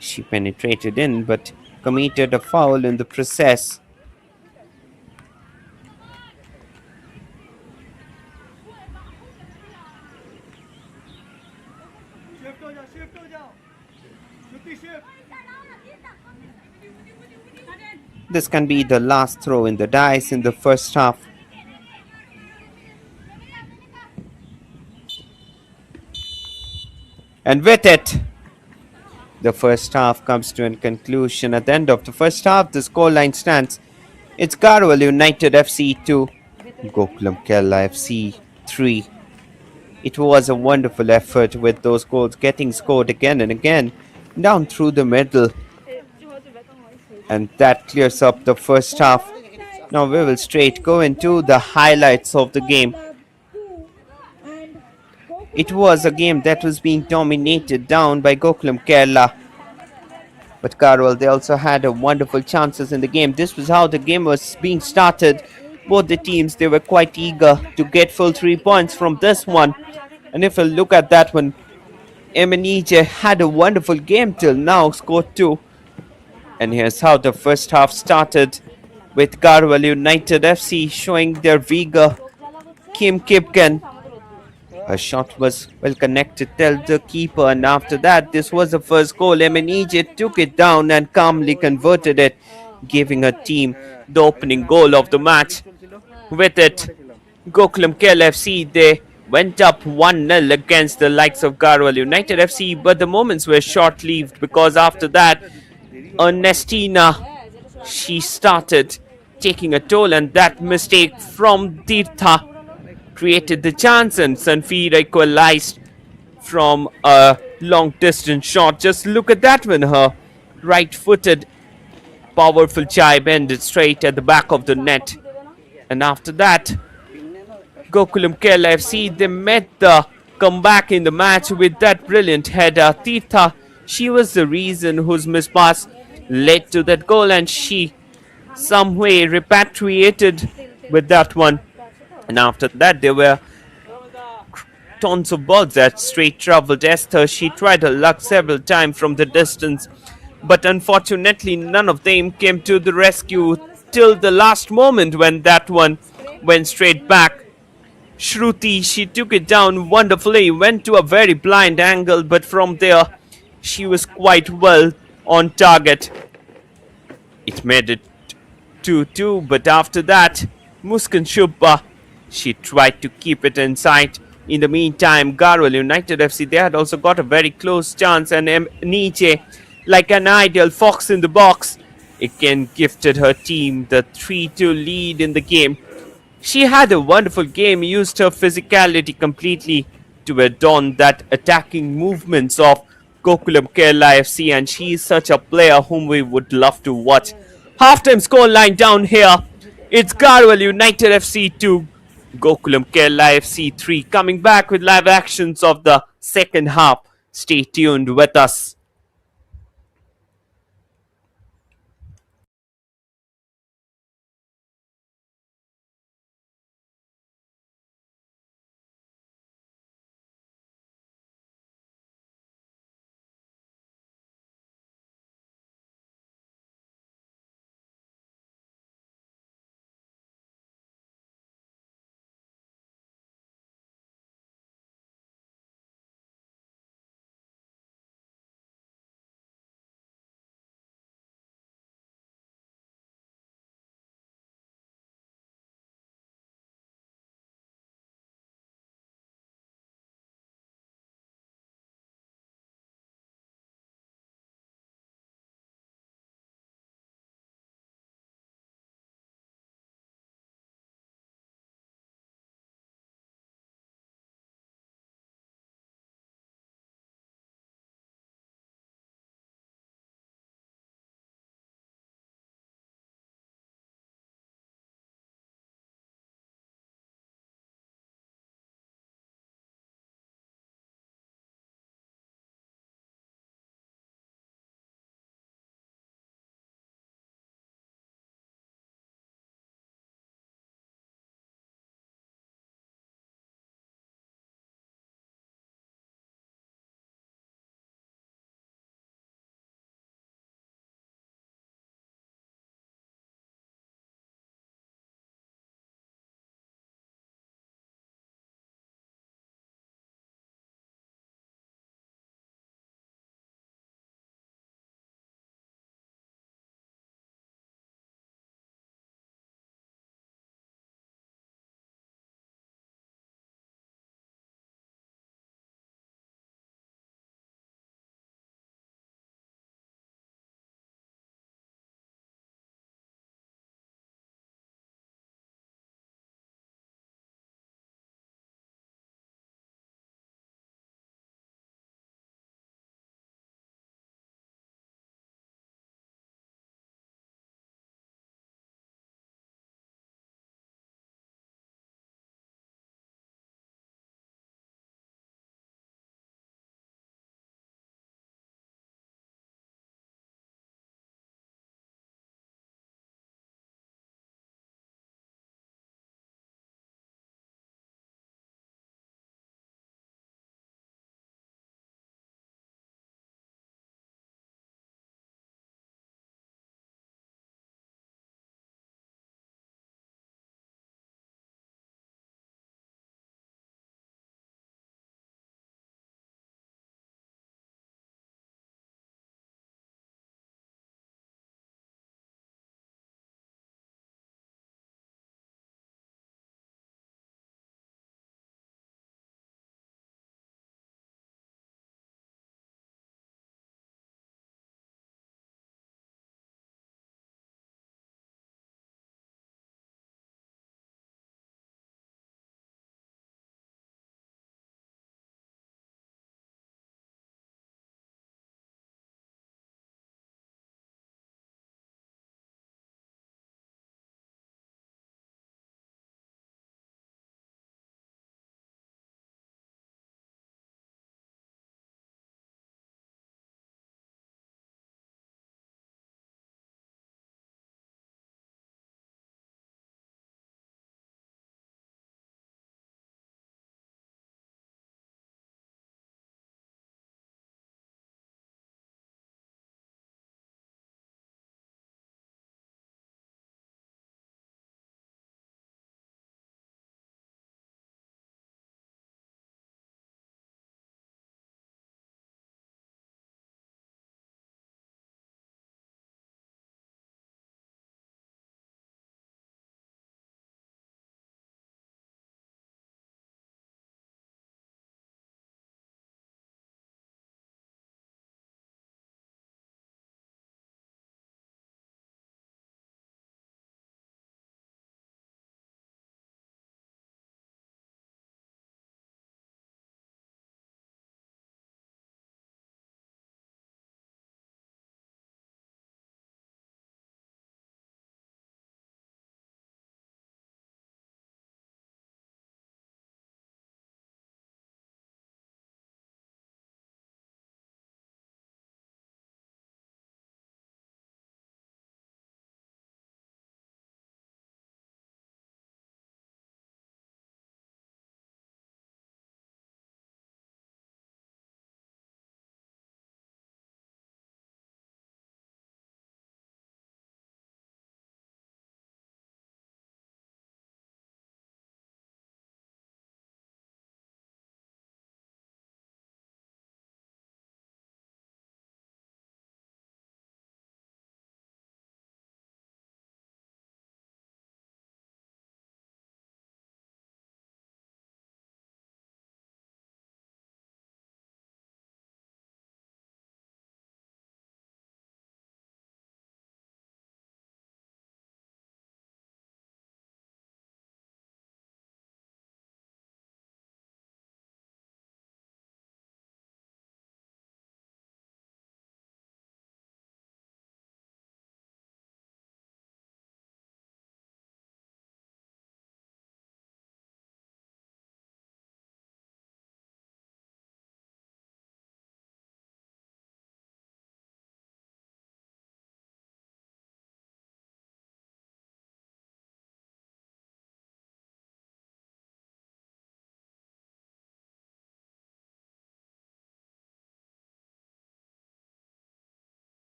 She penetrated in but committed a foul in the process. This can be the last throw in the dice in the first half. And with it, the first half comes to a conclusion. At the end of the first half, the scoreline stands. It's Garhwal United FC 2, Gokulam Kerala FC 3. It was a wonderful effort with those goals getting scored again and again down through the middle, and that clears up the first half. Now we will straight go into the highlights of the game. Club 2 and It Gokulam was a game Kerala that was being FC dominated down by Gokulam Kerala. But Garhwal, they also had a wonderful chances in the game. This was how the game was being started. Both the teams, they were quite eager to get full 3 points from this one. And if you look at that one, Emenije had a wonderful game till now, scored 2. And here's how the first half started with Garhwal United FC showing their vigor. Kim Kipken, her shot was well connected, till the keeper, and after that, this was the first goal. Emenije took it down and calmly converted it, giving her team the opening goal of the match. With it, Gokulam Kerala FC, they went up 1-0 against the likes of Garhwal United FC, but the moments were short-lived because after that, Ernestina, she started taking a toll, and that mistake from Tirtha created the chance, and Sanfira equalized from a long distance shot. Just look at that one, her right-footed powerful jibe ended straight at the back of the net. And after that, Gokulam Kerala FC, they met the comeback in the match with that brilliant header. Tirtha, she was the reason whose mispass led to that goal, and she some way repatriated with that one. And after that, there were tons of balls that straight traveled Esther. She tried her luck several times from the distance, but unfortunately, none of them came to the rescue till the last moment when that one went straight back. Shruti, she took it down wonderfully, went to a very blind angle, but from there, she was quite well on target. It made it 2-2, but after that, Muskan Shubba, she tried to keep it in sight. In the meantime, Garhwal United FC, they had also got a very close chance, and Nietzsche, like an ideal fox in the box, again gifted her team the 3-2 lead in the game. She had a wonderful game, used her physicality completely to adorn that attacking movements of Gokulam Kerala FC, and she is such a player whom we would love to watch. Halftime scoreline down here. It's Garhwal United FC 2, Gokulam Kerala FC 3. Coming back with live actions of the second half. Stay tuned with us.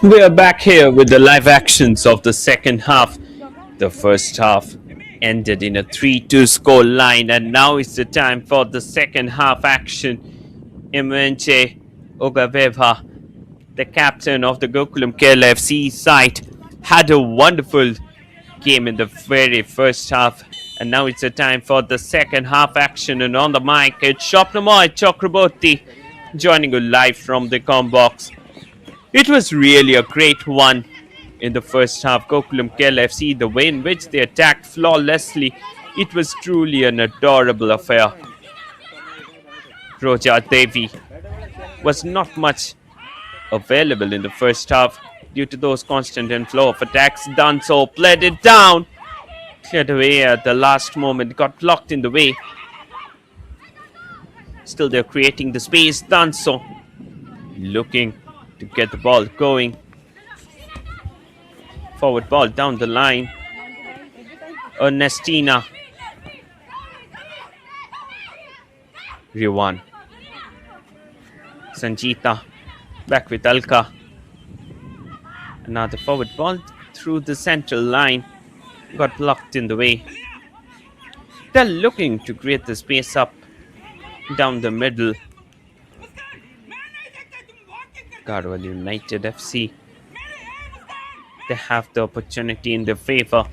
We are back here with the live actions of the second half. The first half ended in a 3-2 score line, and now it's the time for the second half action. Imenche Ogaveva, the captain of the Gokulam Kerala FC side, had a wonderful game in the very first half, and now it's the time for the second half action. And on the mic, it's Shopnamoy Chakraborty joining you live from the com box. It was really a great one in the first half. Gokulam Kerala FC, the way in which they attacked flawlessly, it was truly an adorable affair. Roja Devi was not much available in the first half due to those constant inflow of attacks. Danso played it down, cleared away at the last moment, got locked in the way. Still they're creating the space. Danso looking to get the ball going. Forward ball down the line. Ernestina. Riwan. Sanjita. Back with Alka. Another forward ball through the central line. Got blocked in the way. They're looking to create the space up down the middle. Garhwal United FC, they have the opportunity in their favor.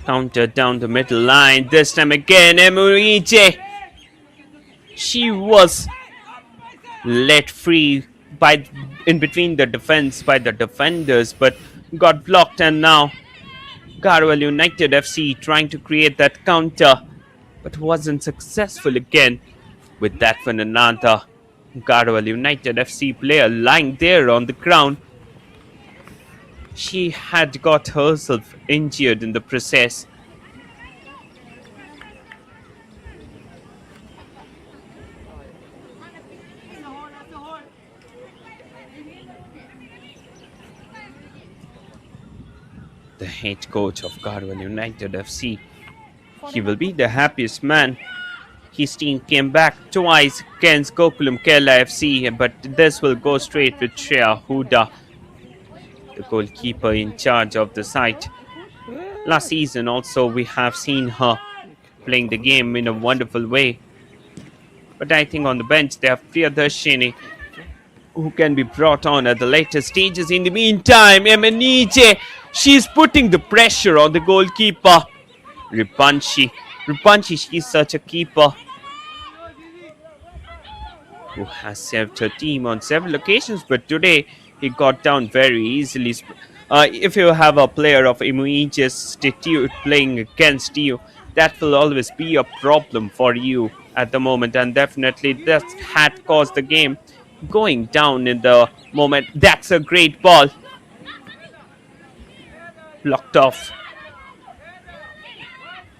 Counter down the middle line. This time again, Emuije. She was let free in between the defense by the defenders, but got blocked. And now Garhwal United FC trying to create that counter, but wasn't successful again. With that one, another Garhwal United FC player lying there on the ground. She had got herself injured in the process. The head coach of Garhwal United FC, he will be the happiest man. His team came back twice against Gokulam Kerala FC, but this will go straight with Shreya Huda, the goalkeeper in charge of the side. Last season also we have seen her playing the game in a wonderful way. But I think on the bench they have Priyadarshini, who can be brought on at the later stages. In the meantime, Emanije, she's putting the pressure on the goalkeeper. Ripanshi, she's such a keeper who has saved her team on several occasions, but today he got down very easily. If you have a player of Imuije's statute playing against you, that will always be a problem for you at the moment, and definitely that had caused the game going down in the moment. That's a great ball. Blocked off.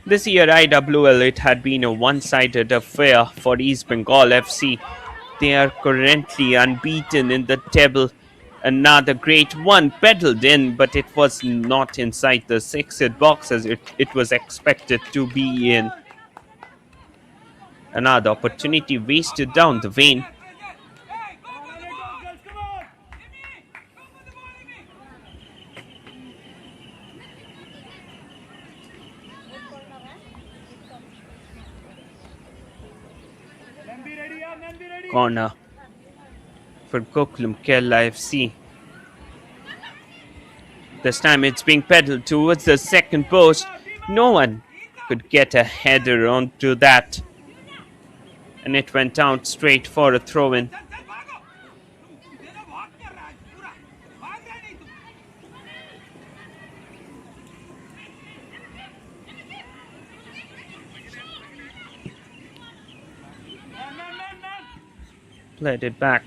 This year IWL, it had been a one-sided affair for East Bengal FC. They are currently unbeaten in the table. Another great one pedaled in, but it was not inside the six-yard box as it was expected to be in. Another opportunity wasted down the vein. Corner for Gokulam Kerala FC. This time it's being pedaled towards the second post. No one could get a header onto that, and it went out straight for a throw-in. Played it back.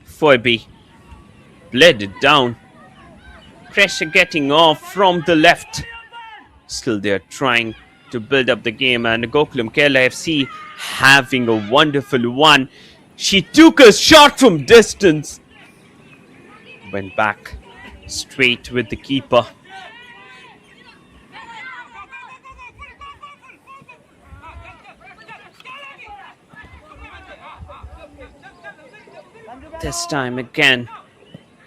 Foibe played it down. Pressure getting off from the left. Still they're trying to build up the game, and Gokulam Kerala FC having a wonderful one. She took a shot from distance. Went back. straight with the keeper. This time again,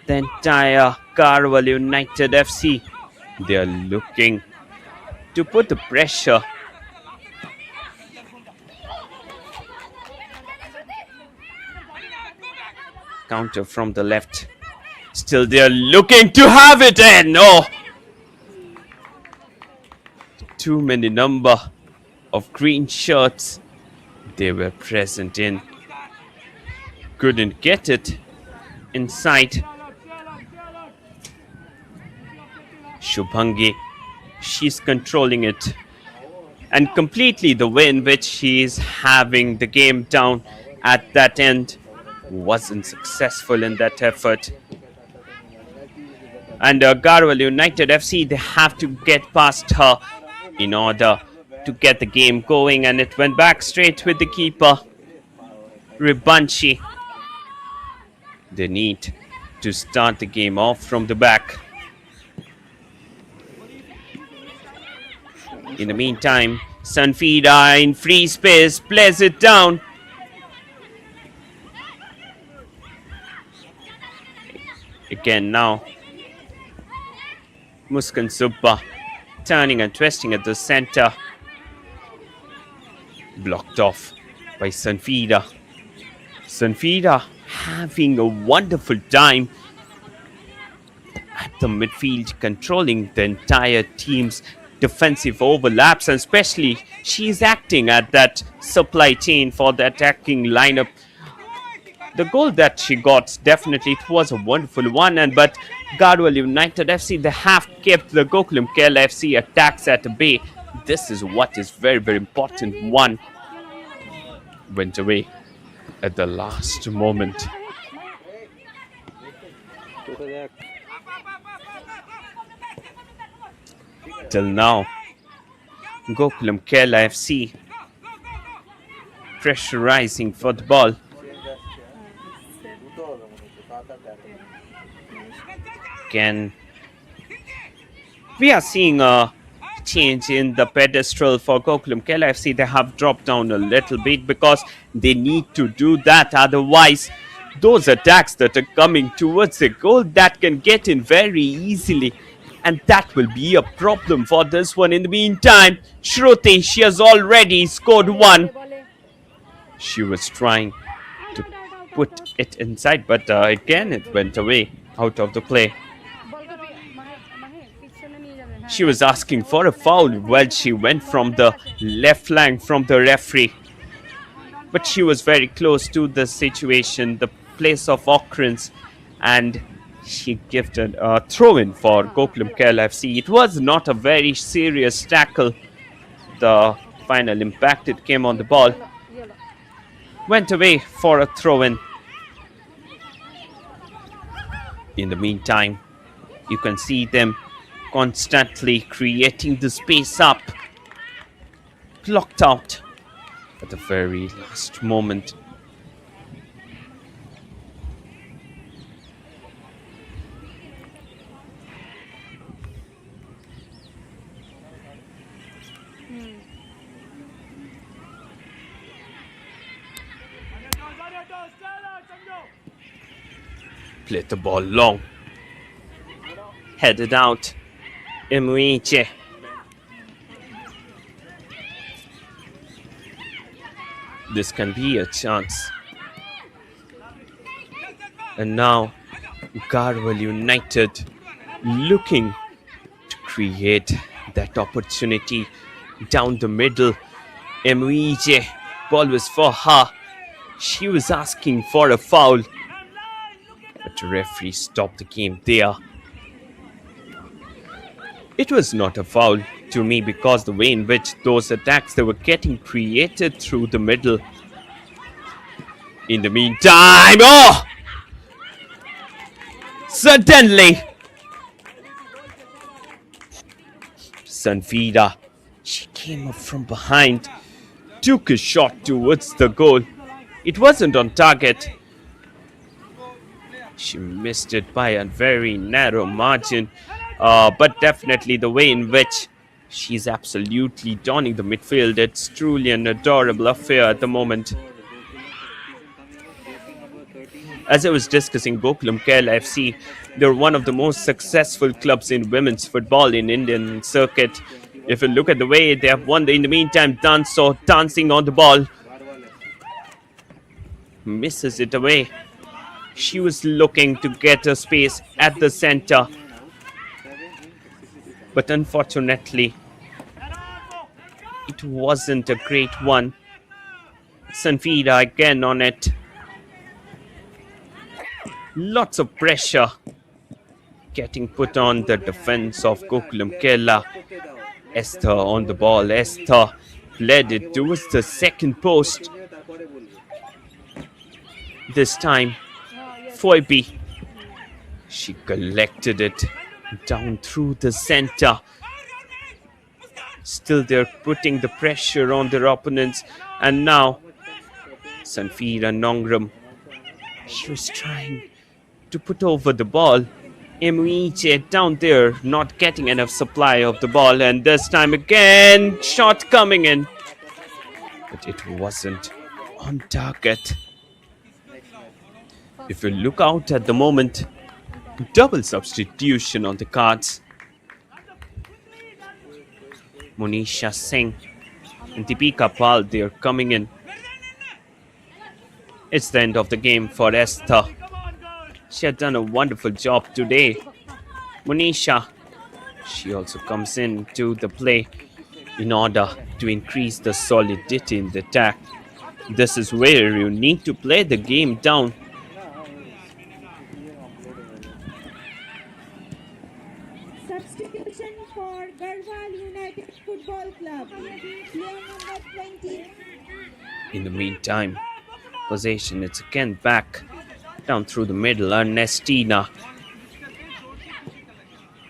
the entire Garhwal United FC, they are looking to put the pressure. Counter from the left. Still they are looking to have it in. Oh! Too many number of green shirts they were present in. Couldn't get it inside. Shubhangi, she's controlling it. And completely the way in which she is having the game down at that end wasn't successful in that effort. And Garhwal United FC, they have to get past her in order to get the game going. And it went back straight with the keeper, Ribanchi. They need to start the game off from the back. In the meantime, Sanfida in free space plays it down. Again now, Muskan Subba turning and twisting at the center. Blocked off by Sanfida. Sanfida having a wonderful time at the midfield, controlling the entire team's defensive overlaps, and especially she's acting at that supply chain for the attacking lineup. The goal that she got, definitely it was a wonderful one, but Garhwal United FC, they have kept the Gokulam Kerala FC attacks at bay. This is what is very, very important. One went away at the last moment. Till now, Gokulam Kerala FC pressurizing for the ball. Again, we are seeing a change in the pedestal for Gokulam Kerala FC. They have dropped down a little bit because they need to do that. Otherwise, those attacks that are coming towards the goal, that can get in very easily. And that will be a problem for this one. In the meantime, Shruti, she has already scored one. She was trying to put it inside, but again it went away out of the play. She was asking for a foul while she went from the left flank from the referee. But she was very close to the situation, the place of occurrence, and she gifted a throw-in for Gokulam Kerala FC. It was not a very serious tackle. The final impact, it came on the ball. Went away for a throw-in. In the meantime, you can see them constantly creating the space up. Blocked out at the very last moment. Played the ball long. Headed out. Emuiche. This can be a chance. And now Garhwal United looking to create that opportunity down the middle. Emuiche, ball was for her. She was asking for a foul, but the referee stopped the game there. It was not a foul to me because the way in which those attacks they were getting created through the middle. In the meantime, oh! Suddenly, Sanfida, she came up from behind, took a shot towards the goal. It wasn't on target. She missed it by a very narrow margin, but definitely the way in which she's absolutely donning the midfield, it's truly an adorable affair at the moment. As I was discussing, Gokulam Kerala FC, they're one of the most successful clubs in women's football in Indian circuit. If you look at the way they have won, in the meantime, Danso dancing on the ball, misses it away. She was looking to get a space at the center, but unfortunately, it wasn't a great one. Sanfida again on it. Lots of pressure getting put on the defense of Gokulam Kerala. Esther on the ball. Esther led it towards the second post. This time, Foibi. She collected it down through the center. Still they're putting the pressure on their opponents. And now, Sanfira Nongram. She was trying to put over the ball. Emuiche down there, not getting enough supply of the ball. And this time again, shot coming in. But it wasn't on target. If you look out at the moment, double substitution on the cards. Monisha Singh and Deepika Pal, they are coming in. It's the end of the game for Esther. She had done a wonderful job today. Monisha, she also comes in to the play in order to increase the solidity in the attack. This is where you need to play the game down. Substitution for Garhwal United Football Club. Player number 20. In the meantime, possession, it's again back down through the middle. Ernestina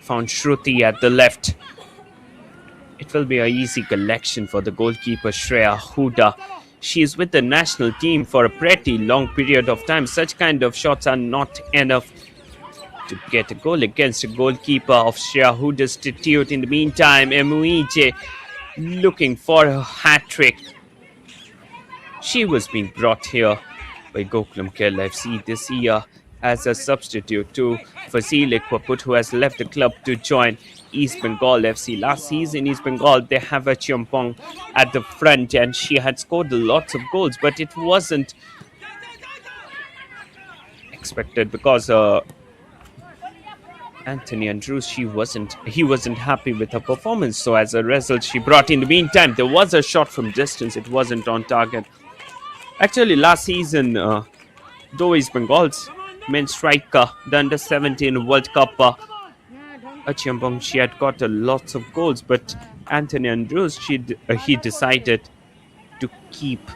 found Shruti at the left. It will be an easy collection for the goalkeeper Shreya Huda. She is with the national team for a pretty long period of time. Such kind of shots are not enough to get a goal against a goalkeeper of Shreya Huda's statute. In the meantime, Emuije looking for a hat-trick. She was being brought here by Gokulam Kerala FC this year as a substitute to Fazil Ekwaput, who has left the club to join East Bengal FC. Last season, East Bengal, they have a Chiampong at the front and she had scored lots of goals, but it wasn't expected because Anthony Andrews, he wasn't happy with her performance. So as a result, she brought in the meantime. There was a shot from distance. It wasn't on target. Actually, last season, though East Bengal's men's striker, the Under-17 World Cup, Achiampong, she had got lots of goals, but Anthony Andrews, he decided to keep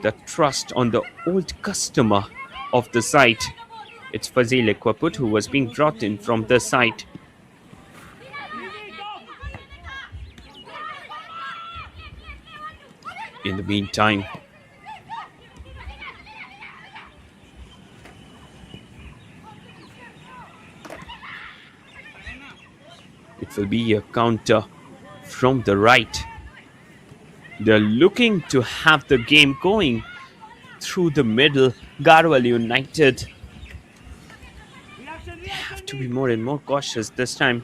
the trust on the old customer of the side. It's Fazil Ekwaput who was being brought in from the side. In the meantime, it will be a counter from the right. They're looking to have the game going through the middle. Garhwal United, they have to be more and more cautious this time.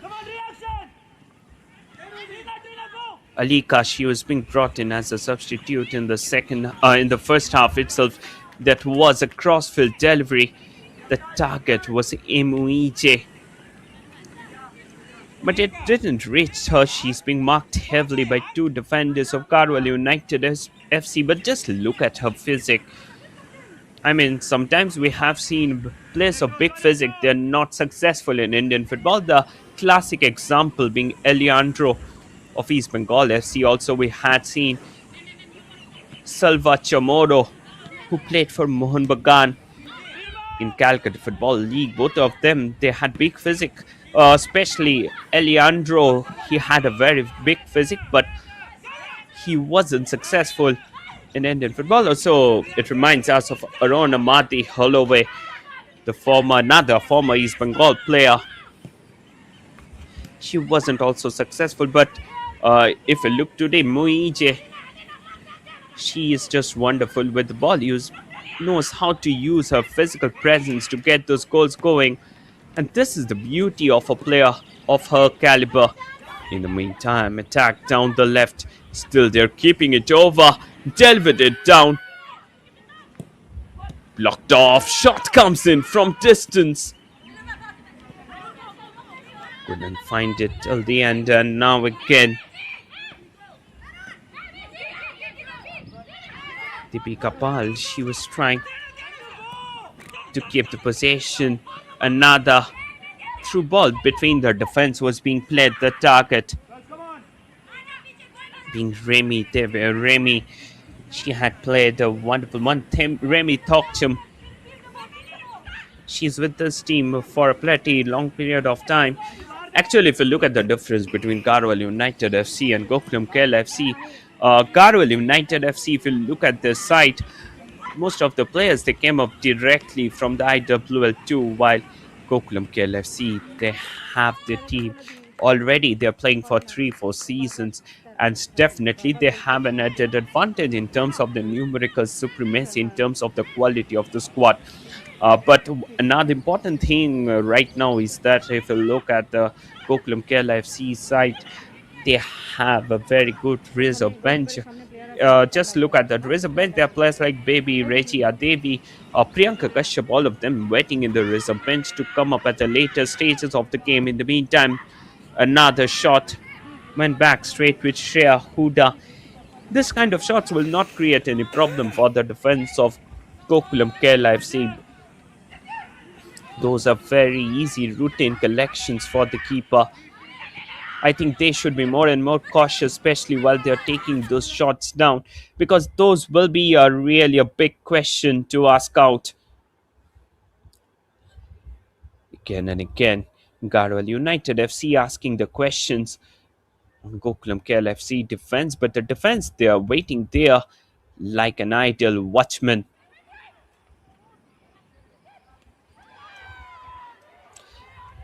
Alika, she was being brought in as a substitute in the first half itself. That was a crossfield delivery. The target was Emuije, but it didn't reach her. She's being marked heavily by two defenders of Garhwal United FC. But just look at her physique. I mean, sometimes we have seen players of big physique, they're not successful in Indian football. The classic example being Eliandro of East Bengal FC. Also, we had seen Salva Chamorro, who played for Mohun Bagan in Calcutta Football League. Both of them, they had big physique. Especially Eliandro, he had a very big physique, but he wasn't successful in Indian football. Also, it reminds us of Arona Mati Holloway. Another former East Bengal player. She wasn't also successful, but if you look today, Muije, she is just wonderful with the ball. Knows how to use her physical presence to get those goals going, and this is the beauty of a player of her caliber. In the meantime, attack down the left. Still, they're keeping it over. Delved it down. Blocked off. Shot comes in from distance. Couldn't find it till the end, and now again. Deepika Pal, she was trying to keep the possession. Another through ball between the defense was being played. The target being Remy. Remy, she had played a wonderful one. Remy Thokcham. She's with this team for a pretty long period of time. Actually, if you look at the difference between Garhwal United FC and Gokulam Kerala FC, Garhwal United FC, if you look at their side, most of the players they came up directly from the IWL2, while Gokulam Kerala FC they have the team already. They're playing for 3-4 seasons, and definitely they have an added advantage in terms of the numerical supremacy, in terms of the quality of the squad. But another important thing right now is that if you look at the Gokulam Kerala FC side, they have a very good reserve bench. Just look at that reserve bench. There are players like Baby, Reggie, Devi, Priyanka Kashyap, all of them waiting in the reserve bench to come up at the later stages of the game. In the meantime, another shot went back straight with Shreya Huda. This kind of shots will not create any problem for the defense of Gokulam Kerala FC. Those are very easy routine collections for the keeper. I think they should be more and more cautious, especially while they're taking those shots down, because those will be really a big question to ask out. Again and again, Garhwal United FC asking the questions on Gokulam Kerala FC defense, but the defense, they are waiting there like an ideal watchman.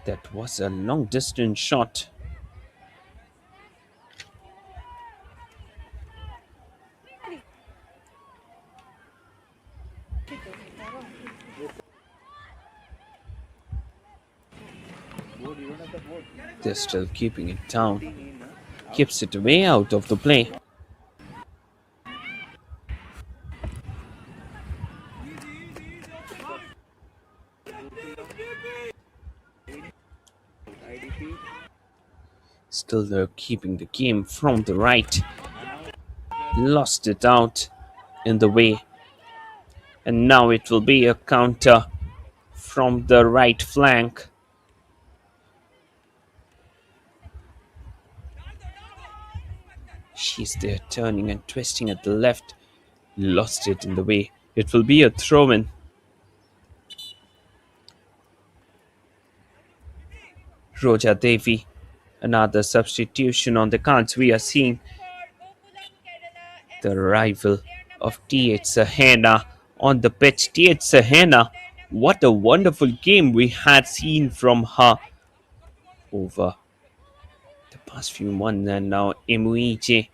That was a long distance shot. They're still keeping it down. Keeps it way out of the play. Still they're keeping the game from the right. Lost it out in the way. And now it will be a counter from the right flank. She's there turning and twisting at the left. Lost it in the way. It will be a throw-in. Roja Devi, another substitution on the cards. We are seeing the arrival of TH Sahena on the pitch. TH Sahena, what a wonderful game we had seen from her over the past few months. And now Emuije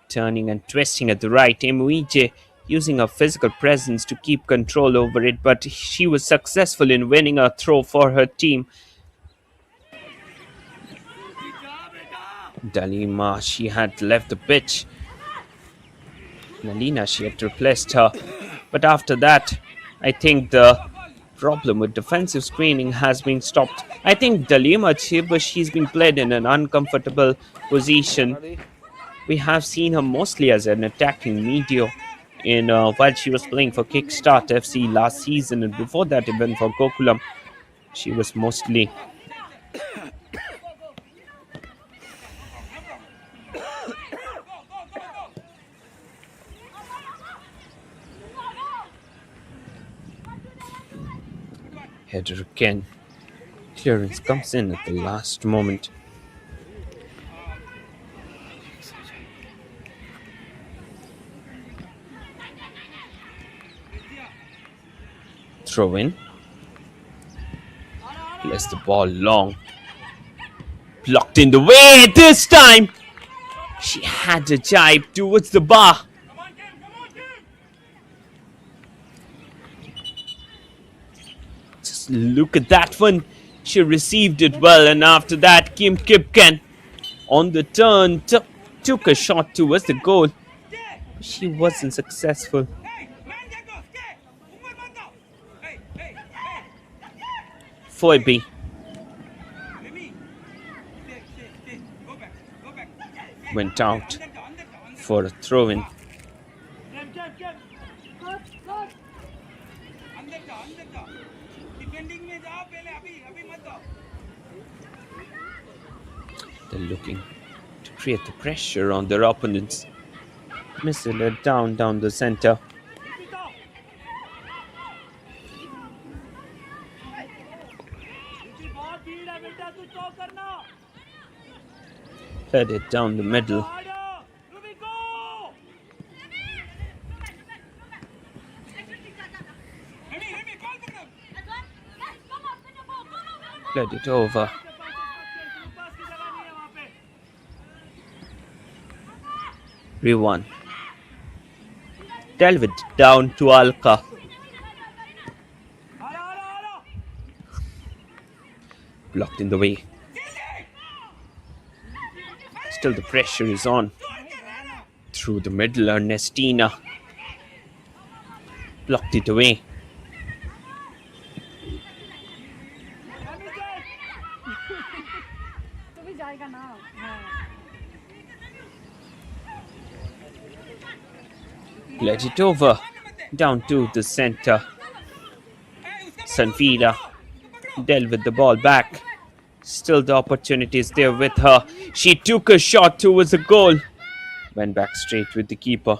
turning and twisting at the right. Emuije using her physical presence to keep control over it, but she was successful in winning a throw for her team. Dalima, she had left the pitch. Nalina, she had replaced her. But after that, I think the problem with defensive screening has been stopped. I think Dalima, she's been played in an uncomfortable position. We have seen her mostly as an attacking medium while she was playing for Kickstart FC last season, and before that even for Gokulam. She was mostly header again. Clearance comes in at the last moment. Throw in. Plays the ball long. Blocked in the way this time. She had a jibe towards the bar. Just look at that one. She received it well, and after that, Kim Kipken on the turn took a shot towards the goal. She wasn't successful. Phoebe went out for a throw-in. They're looking to create the pressure on their opponents. Missile it down the center. Played it down the middle. Played it over. Rewan. Delve it down to Alka. Blocked in the way. Still the pressure is on. Through the middle, Ernestina blocked it away. Let it over. Down to the center. Sanfida dealt with the ball back. Still the opportunity is there with her. She took a shot towards the goal. Went back straight with the keeper.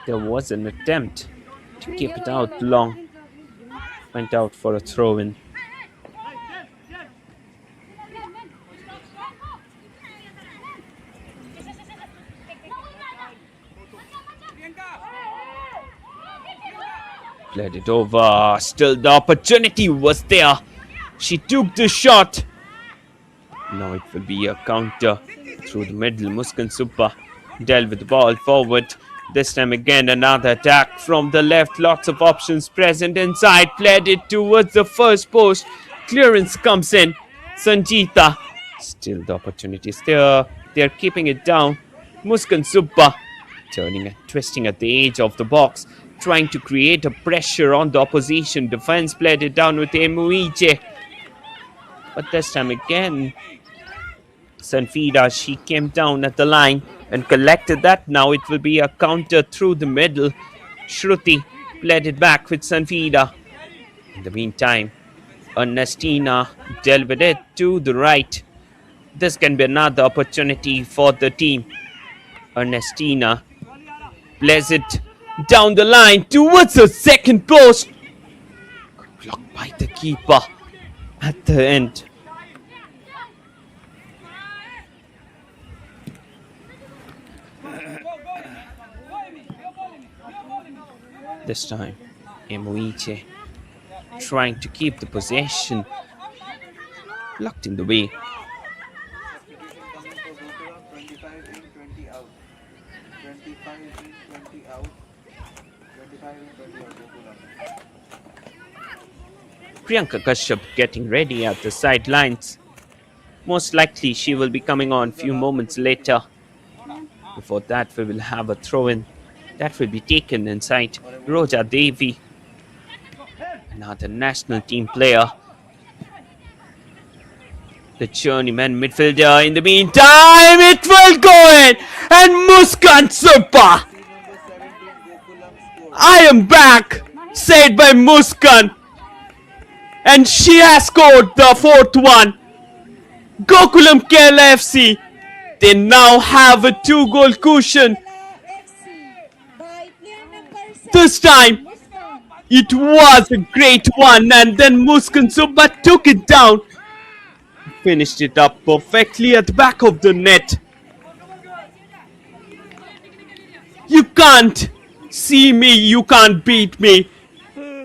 There was an attempt to keep it out long. Went out for a throw-in. Played it over. Still the opportunity was there. She took the shot. Now it will be a counter through the middle. Muskan Suppa dealt with the ball forward. This time again another attack from the left. Lots of options present inside. Played it towards the first post. Clearance comes in. Sanjita. Still the opportunity is there. They're keeping it down. Muskan Suppa turning and twisting at the edge of the box, trying to create a pressure on the opposition defense. Played it down with Emuije. But this time again, Sanfida, she came down at the line and collected that. Now it will be a counter through the middle. Shruti played it back with Sanfida. In the meantime, Ernestina dealt with it to the right. This can be another opportunity for the team. Ernestina plays it down the line towards the second post. Blocked by the keeper at the end. This time, Emuiche trying to keep the possession. Blocked in the way. Priyanka Kashyap getting ready at the sidelines. Most likely she will be coming on few moments later. Before that, we will have a throw-in that will be taken inside. Roja Devi, another national team player. The journeyman midfielder. In the meantime, it will go in. And Muskan Suppa. I am back, said by Muskan. And she has scored the fourth one. Gokulam Kerala FC. They now have a 2-goal cushion. This time, it was a great one, and then Muskan Suppa took it down. Finished it up perfectly at the back of the net. You can't see me, you can't beat me.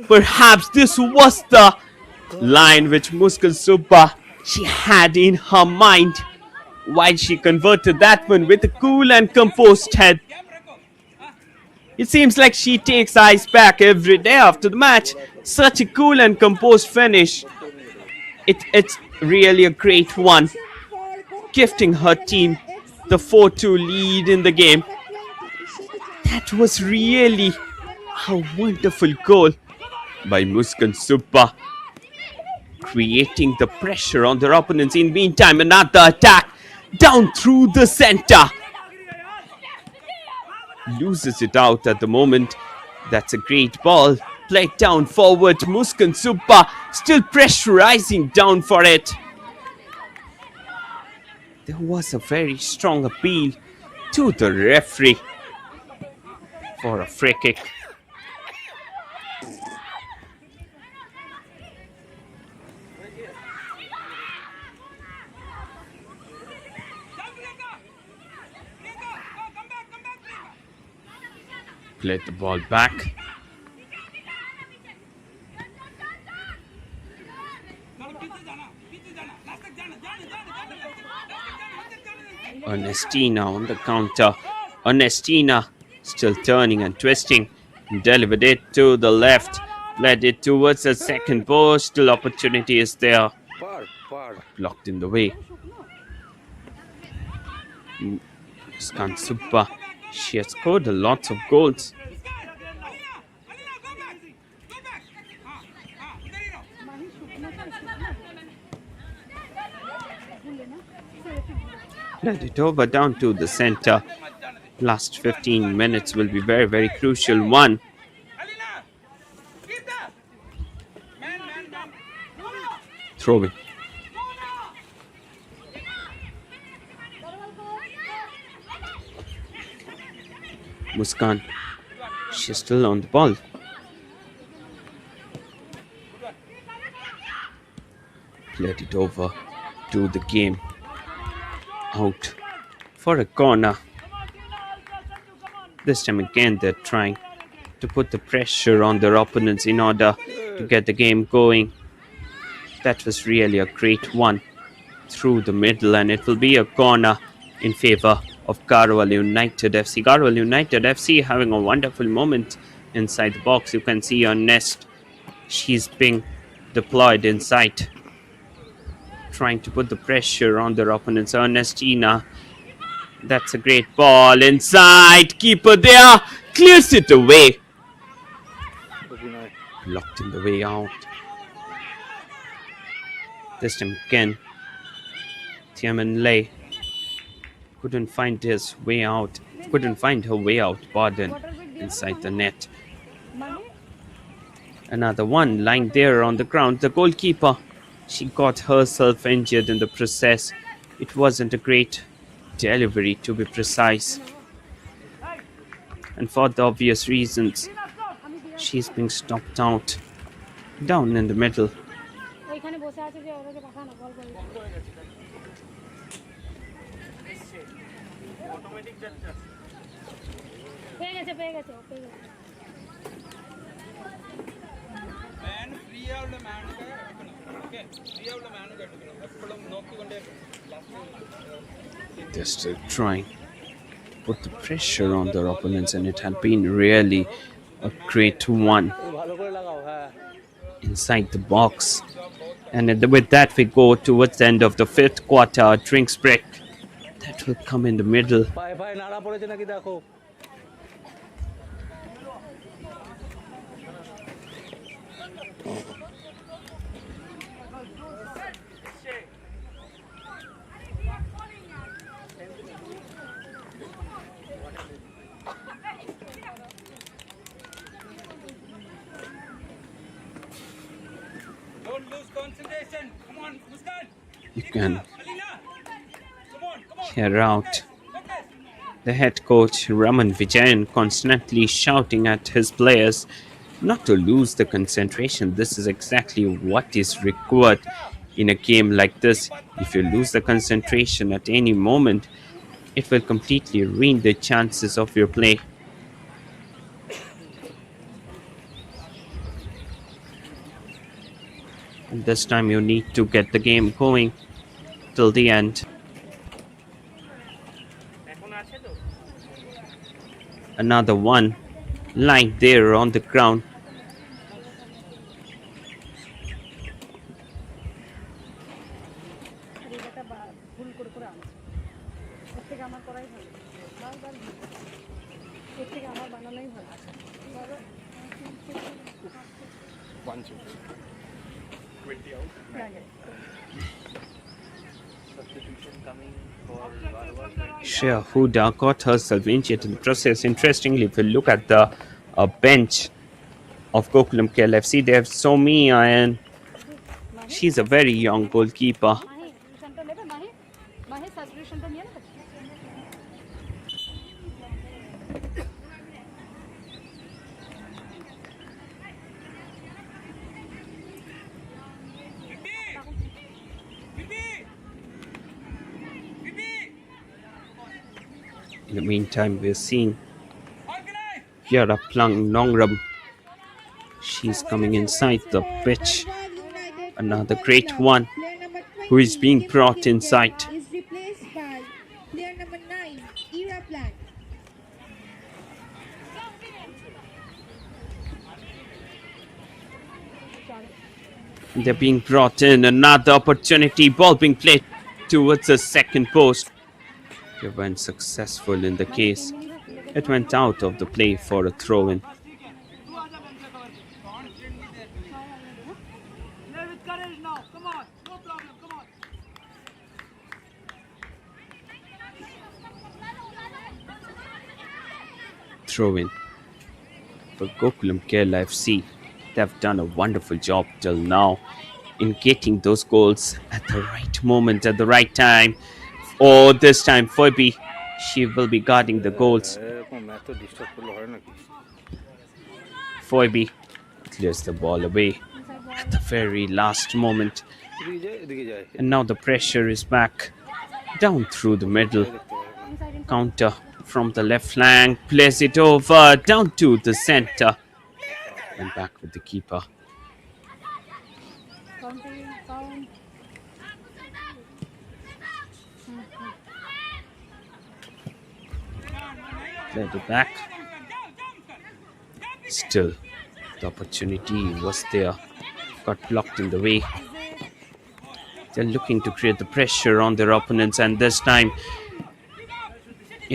Perhaps this was the line which Muskan Subba she had in her mind while she converted that one with a cool and composed head. It seems like she takes ice back every day after the match. Such a cool and composed finish. It's really a great one, For Gokulam gifting her team Kerala FC. the 4-2 lead in the game. Number 20, That was really a wonderful goal by Muskan Subba, creating the pressure on their opponents. In meantime, another attack down through the center. Loses it out at the moment. That's a great ball. Played down forward. Muskan Subba still pressurizing down for it. There was a very strong appeal to the referee for a free kick. Played the ball back. Ernestina on the counter. Ernestina still turning and twisting. Delivered it to the left. Led it towards the second post. Still opportunity is there. Blocked in the way. Muskan Subba. She has scored a lot of goals. Let it over down to the center. Last 15 minutes will be very, very crucial one. Throw it. Muskan. She's still on the ball. Let it over to the game. Out for a corner. This time again they're trying to put the pressure on their opponents in order to get the game going. That was really a great one through the middle, and it will be a corner in favor of Garhwal United FC. Garhwal United FC having a wonderful moment inside the box. You can see on Nest. She's being deployed inside, trying to put the pressure on their opponents. Ernestina. That's a great ball inside. Keeper there. Clears it away. Blocked in the way out. This time again. Tiamen Lei couldn't find his way out. Couldn't find her way out, pardon, inside the net. Another one lying there on the ground. The goalkeeper, she got herself injured in the process. It wasn't a great delivery, to be precise. And for the obvious reasons, she's being stopped out. Down in the middle. They're still trying to put the pressure on their opponents, and it had been really a great one inside the box. And with that, we go towards the end of the fifth quarter. Drinks break. That will come in the middle. You can hear out the head coach Raman Vijayan constantly shouting at his players not to lose the concentration. This is exactly what is required in a game like this. If you lose the concentration at any moment, it will completely ruin the chances of your play. And this time you need to get the game going till the end. Another one lying there on the ground. আর এই একটা ভুল করে আনছে এর থেকে আমার করাই ভালো বারবার ভুল। এর থেকে আমার বানানোই ভালো বলো। লাগে। Substitution coming for Garhwal United. Shreya Huda got herself injured in the process. Interestingly, if you look at the bench of Gokulam Kerala FC, they have Somia, and she's a very young goalkeeper. Mahi টিউশনটা নেবে মাহি মাহি সাবস্ক্রিপশনটা নিয়ে নেবে In the meantime, we're seeing Yara Plang Nongram. She's coming inside the pitch. Garhwal United Another Football great Club. one Player number who is 20, being Kim brought Kim inside. Kerala is replaced by player number 9, Ira Plant. They're being brought in. Another opportunity. Ball being played towards the second post. They weren't successful in the case. It went out of the play for a throw in. Throw in for Gokulam Kerala FC. They've done a wonderful job till now in getting those goals at the right moment, at the right time. Oh, this time Phoebe, she will be guarding the goals. Phoebe clears the ball away at the very last moment. And now the pressure is back. Down through the middle. Counter from the left flank. Plays it over. Down to the center. And back with the keeper. Count Played it back. Still, the opportunity was there. Got blocked in the way. They're looking to create the pressure on their opponents, and this time,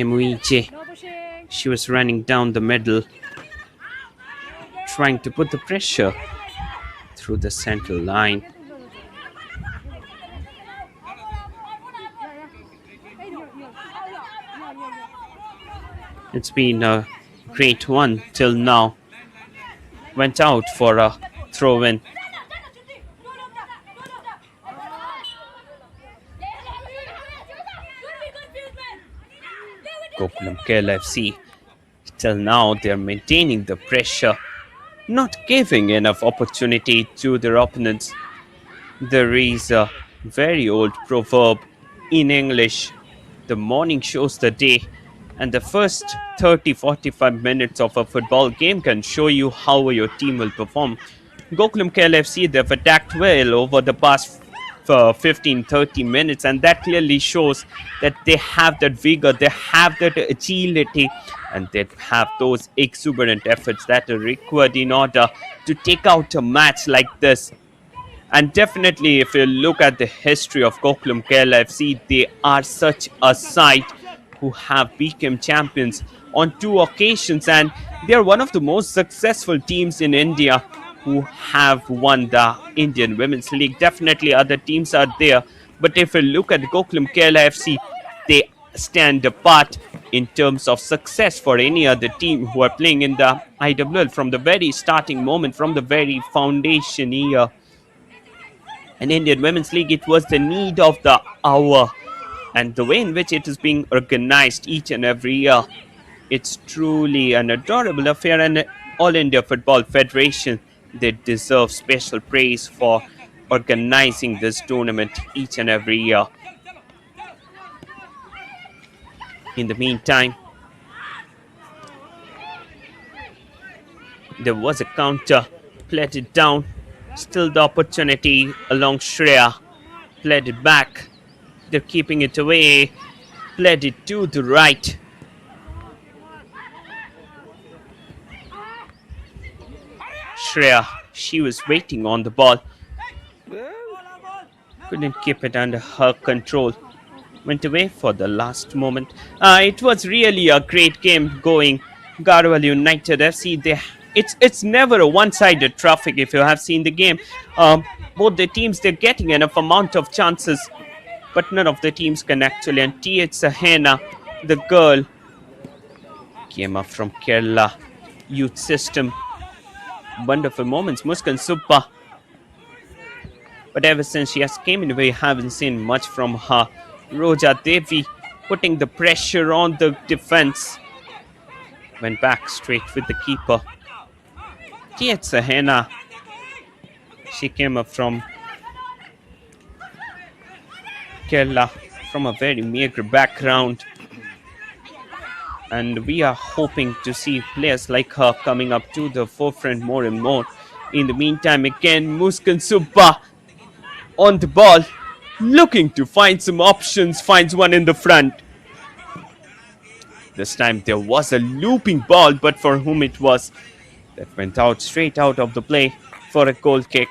Emuiche, অবশ্যই she was running down the middle, trying to put the pressure through the central line. It's been a great one till now. Went out for a throw in. Gokulam Kerala FC. Till now, they're maintaining the pressure, not giving enough opportunity to their opponents. There is a very old proverb in English: the morning shows the day, and the first 30-45 minutes of a football game can show you how your team will perform. Gokulam Kerala FC, they've attacked well over the past 15-30 minutes, and that clearly shows that they have that vigor, they have that agility, and they have those exuberant efforts that are required in order to take out a match like this. And definitely, if you look at the history of Gokulam Kerala FC, they are such a side who have become champions on 2 occasions, and they are one of the most successful teams in India who have won the Indian Women's League. Definitely other teams are there, but if you look at Gokulam Kerala FC, they stand apart in terms of success for any other team who are playing in the IWL from the very starting moment, from the very foundation year. And Indian Women's League, it was the need of the hour, and the way in which it is being organized each and every year, it's truly an adorable affair, and All India Football Federation, they deserve special praise for organizing this tournament each and every year. In the meantime, there was a counter, played it down, Still the opportunity along Shreya. Played it back. They're keeping it away. Played it to the right. Shreya, she was waiting on the ball. Couldn't keep it under her control. Went away for the last moment. It was really a great game going. Garhwal United FC. It's never a one-sided traffic. If you have seen the game, both the teams, they're getting enough amount of chances, but none of the teams can actually. And T.H. Sahena, the girl, came up from Kerala youth system. Wonderful moments. Muskan Suppa. But ever since she has came in, we haven't seen much from her. Roja Devi putting the pressure on the defense. Went back straight with the keeper. T.H. Sahena. She came up from Kerala, from a very meager background. And we are hoping to see players like her coming up to the forefront more and more. In the meantime, again, Muskan Subba on the ball, looking to find some options, finds one in the front. This time there was a looping ball, but for whom it was, that went out straight out of the play for a goal kick.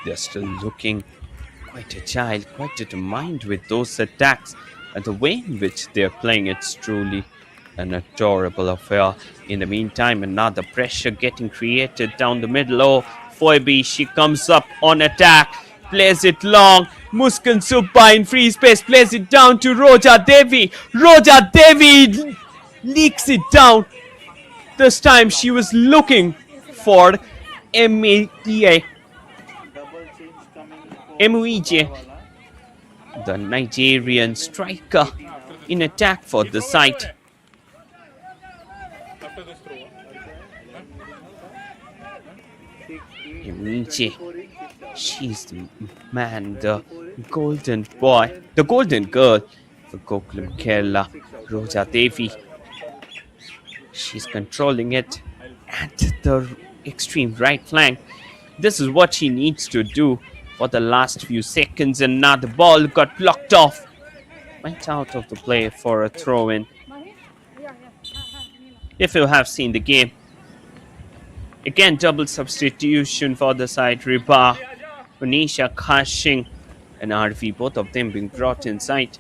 They're still looking quite agile, quite determined with those attacks. And the way in which they're playing, it's truly an adorable affair. In the meantime, another pressure getting created down the middle. Oh, Foibi, she comes up on attack, plays it long. Muskan Subba in free space, plays it down to Roja Devi. Roja Devi leaks it down. This time she was looking for MEA. Double change coming for Emuije, Wala. the Nigerian striker, in attack for the side. Emuije, she's the man, the golden boy, the golden girl for Gokulam Kerala. Roja Devi, she's controlling it at the extreme right flank. This is what she needs to do for the last few seconds, and now the ball got blocked off. Went out of the play for a throw-in. If you have seen the game, again double substitution for the side. Riba, Unisha Khashing, and RV, both of them being brought inside.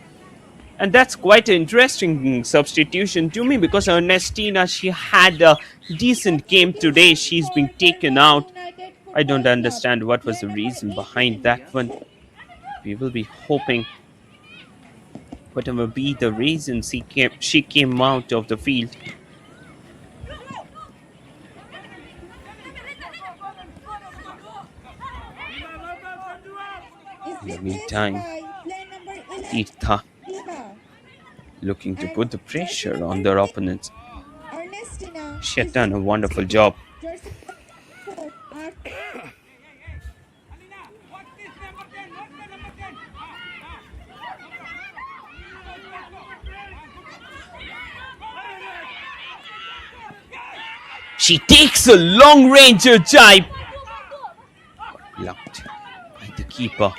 And that's quite an interesting substitution to me, because Ernestina, she had a decent game today. She's been taken out. I don't understand what was the reason behind that one. We will be hoping, whatever be the reason, she came out of the field. In the meantime, Tirtha looking to put the pressure on their opponents. She had done a wonderful job. She takes a long ranger jibe. Blocked by the keeper.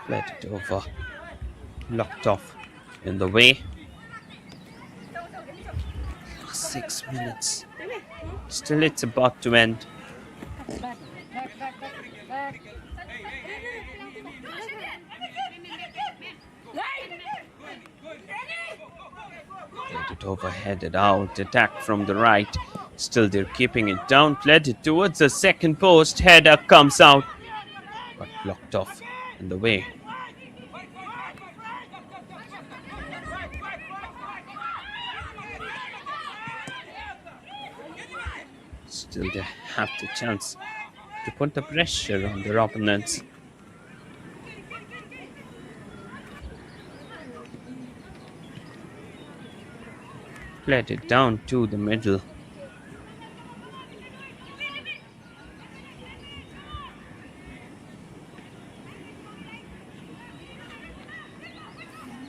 Let it over. Locked off in the way. 6 minutes. Still, it's about to end. Let it over, headed out. Attack from the right. Still, they're keeping it down. Played it towards the second post. Header comes out. But blocked off in the way. Still, they have the chance to put the pressure on their opponents. Played it down to the middle.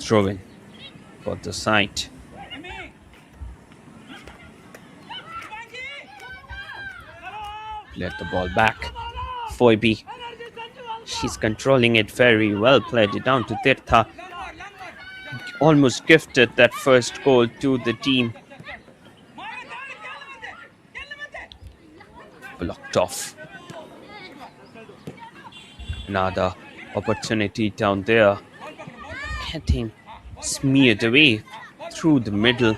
throw in for the side. Let the ball back. Foibe. She's controlling it very well. Played it down to Tirtha. Almost gifted that first goal to the team. Blocked off. Another opportunity down there. Getting smeared away through the middle.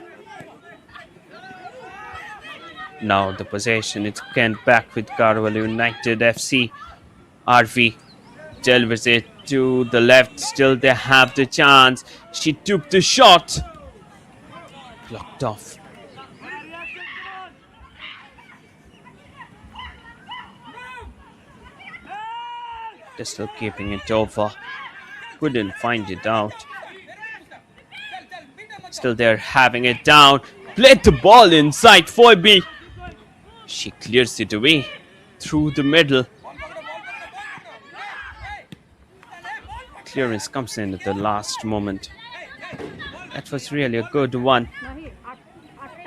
Now the possession is again back with Garhwal United FC. RV delivers it to the left. Still they have the chance. She took the shot. Blocked off. They're still keeping it over. Couldn't find it out. Still they're having it down. Played the ball inside Foibe. She clears it away through the middle. Clearance comes in at the last moment. That was really a good one.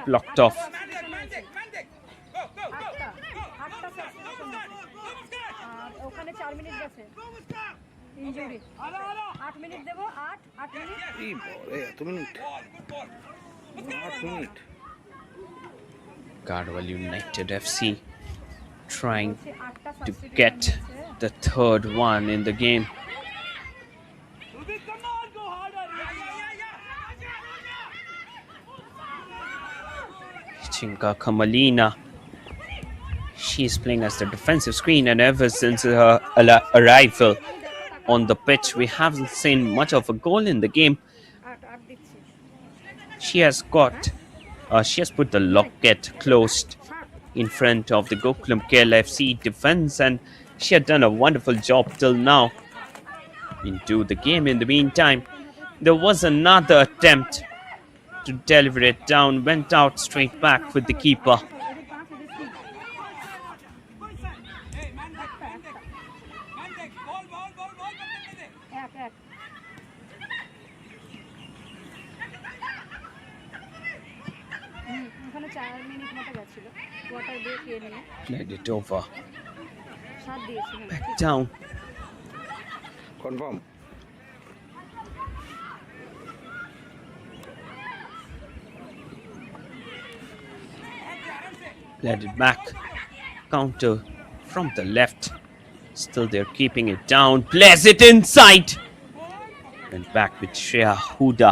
Blocked off. ওখানে 4 minute গেছে injury 8 minute দেব 8 minute এই বলে এত minute 8 minute Garhwal United FC trying to get the third one in the game. Chinka Kamalina. She's playing as the defensive screen, and ever since her arrival on the pitch, we haven't seen much of a goal in the game. 8 দিচ্ছি She has put the locket closed in front of the Gokulam Kerala FC defense, and she had done a wonderful job till now. Into the game in the meantime, there was another attempt to deliver it down, went out straight back with the keeper. ওখানে 4 minute মতো গেছিল quarter break নিয়ে Played it over. 7 দিয়েছিল Back down. Confirm Played it back. Counter from the left. Still they're keeping it down. Plays it inside. Went back with Shreya Huda.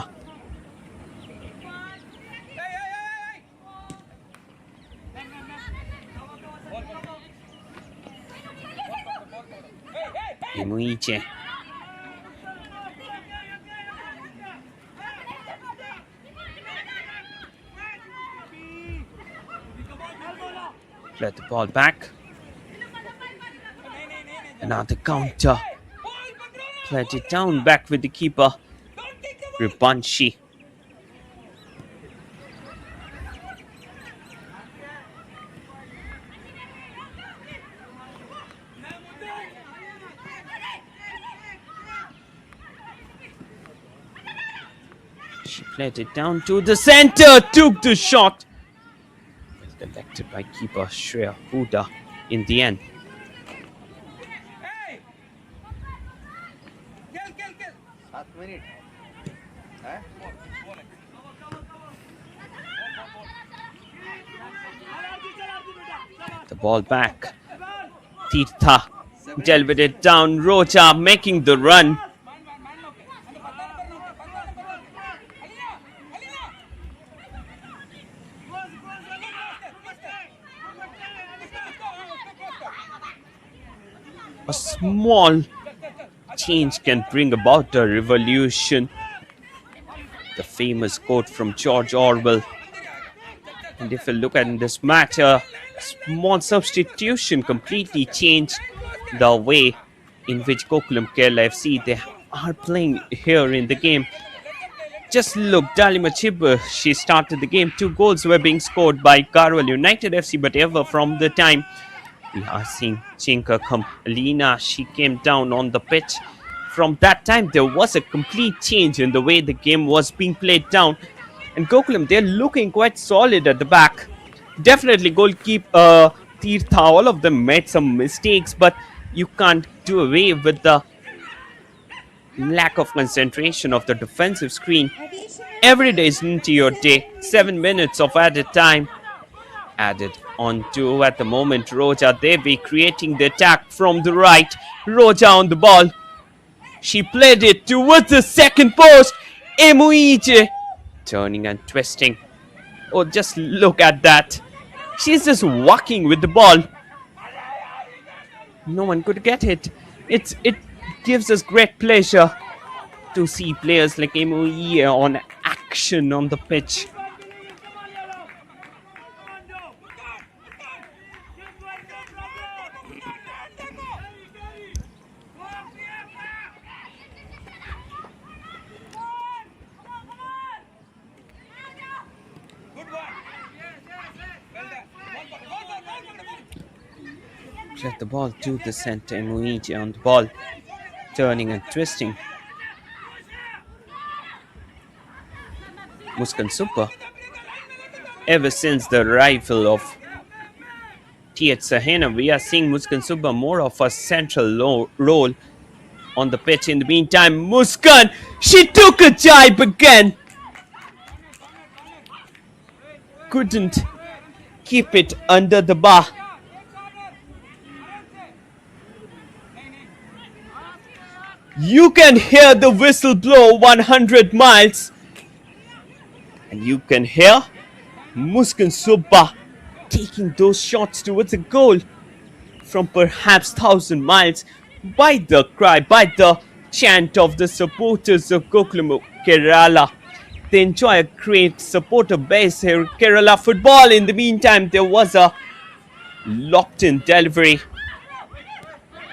Imuiche. Let the ball back. Another counter. Played it down back with the keeper. Ribanshi. She played it down to the center. Took the shot. Deflected by keeper Shreya Huda in the end. 7 minute হ্যাঁ The ball back. Tirtha delivered it down. Rocha making the run. A small change can bring about a revolution. The famous quote from George Orwell. And if you look at this match, a small substitution completely changed the way in which Gokulam Kerala FC they are playing here in the game. Just look, Dalima Chibba, she started the game. 2 goals were being scored by Garhwal United FC, but ever from the time we are seeing Chinka Kamalina, she came down on the pitch from that time, there was a complete change in the way the game was being played down. And Gokulam, they're looking quite solid at the back. Definitely goalkeeper Tirtha, all of them made some mistakes, but you can't do away with the lack of concentration of the defensive screen. Additional Every day is into your day. 7 7 minutes of added time. Added on to at the moment Roja Devi creating the attack from the right. Roja on the ball. She played it towards the second post. Emuije turning and twisting. Oh, just look at that. She's just walking with the ball. No one could get it. It gives us great pleasure to see players like Emuije on action on the pitch. Get the ball to the center. Emuije on the ball, turning and twisting. Muskan Super. Ever since the arrival of T.H. Sahena, we are seeing Muskan Super more of a central role on the pitch. In the meantime, Muskan, she took a jibe again. Couldn't keep it under the bar. You can hear the whistle blow 100 miles. And you can hear Muskan Subba taking those shots towards a goal from perhaps 1,000 miles by the cry, by the chant of the supporters of Gokulam Kerala. They enjoy a great supporter base here, Kerala football. In the meantime, there was a locked-in delivery.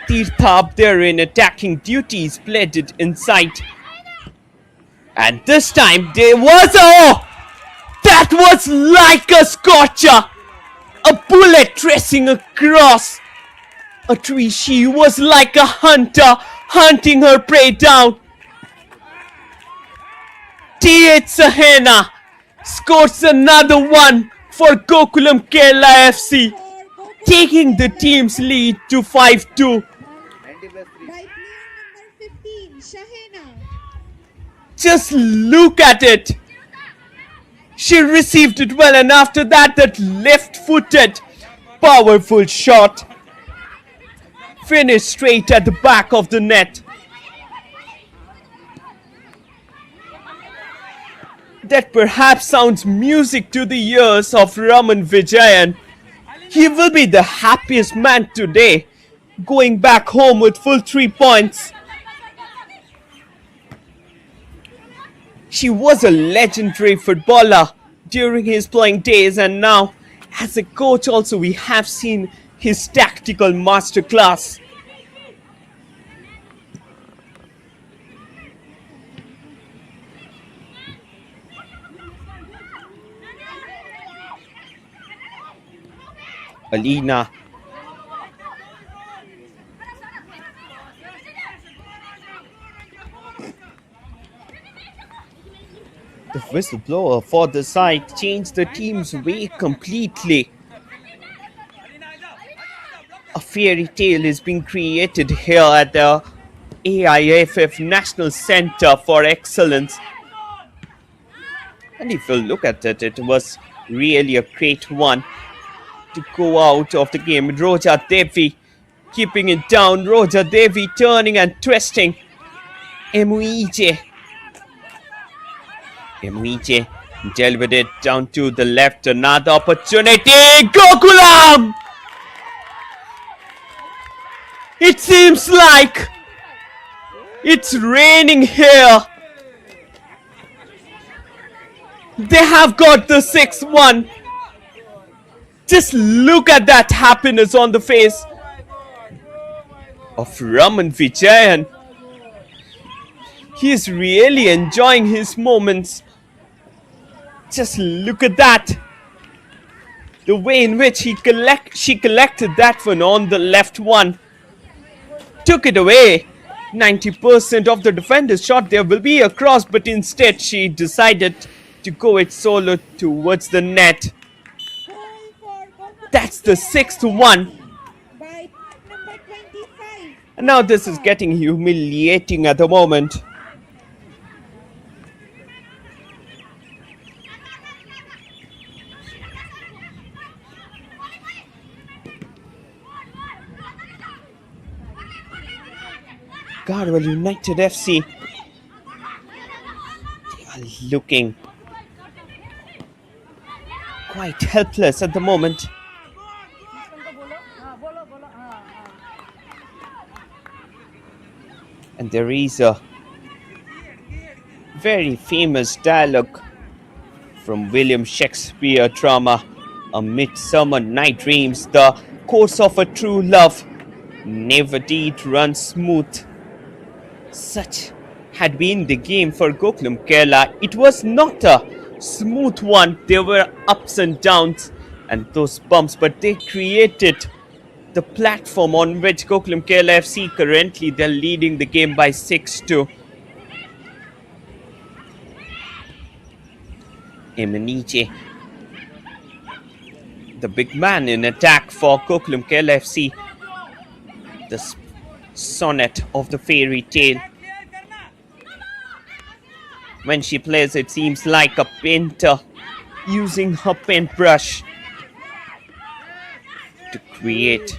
Tirtha up there in attacking duties, played it inside. And this time there was that was like a scorcher. A bullet tracing across a tree. She was like a hunter hunting her prey down. T.H. Sahena scores another one for Gokulam Kerala FC, taking the team's lead to 5-2. 90 plus 3. by player number 15, Shahena. Just look at it. She received it well, and after that left-footed, powerful shot finished straight at the back of the net. That perhaps sounds music to the ears of Raman Vijayan. He will be the happiest man today, going back home with full 3 points. She was a legendary footballer during his playing days, and now as a coach also we have seen his tactical masterclass. Alina. The whistleblower for the side changed the team's way completely. A fairy tale is being created here at the AIFF National Center for Excellence. And if you look at it, it was really a great one to go out of the game. Roja Devi keeping it down. Roja Devi turning and twisting. Emuije delivered it down to the left. Another opportunity. Gokulam! It seems like it's raining here. They have got the 6-1. Just look at that happiness on the face of Raman Vijayan. He is really enjoying his moments. Just look at that. The way in which she collected that one on the left one. Took it away. 90% of the defenders shot there will be a cross, but instead she decided to go it solo towards the net. Goal for Gokulam That's the sixth Kerala one. FC by number 25. And now this is getting humiliating at the moment. Garhwal United FC, they are looking quite helpless at the moment. इसको बोलो हाँ बोलो बोलो हाँ हाँ And there is a very famous dialogue from William Shakespeare drama A Midsummer Night Dreams. The course of a true love never did run smooth. Such had been the game for Gokulam Kerala. It was not a smooth one. There were ups and downs and those bumps, but they created the platform on which Gokulam Kerala FC currently they're leading the game by 6-2. Emeniche, the big man in attack for Gokulam Kerala FC. The sonnet of the fairy tale. When she plays, it seems like a painter using her paintbrush to create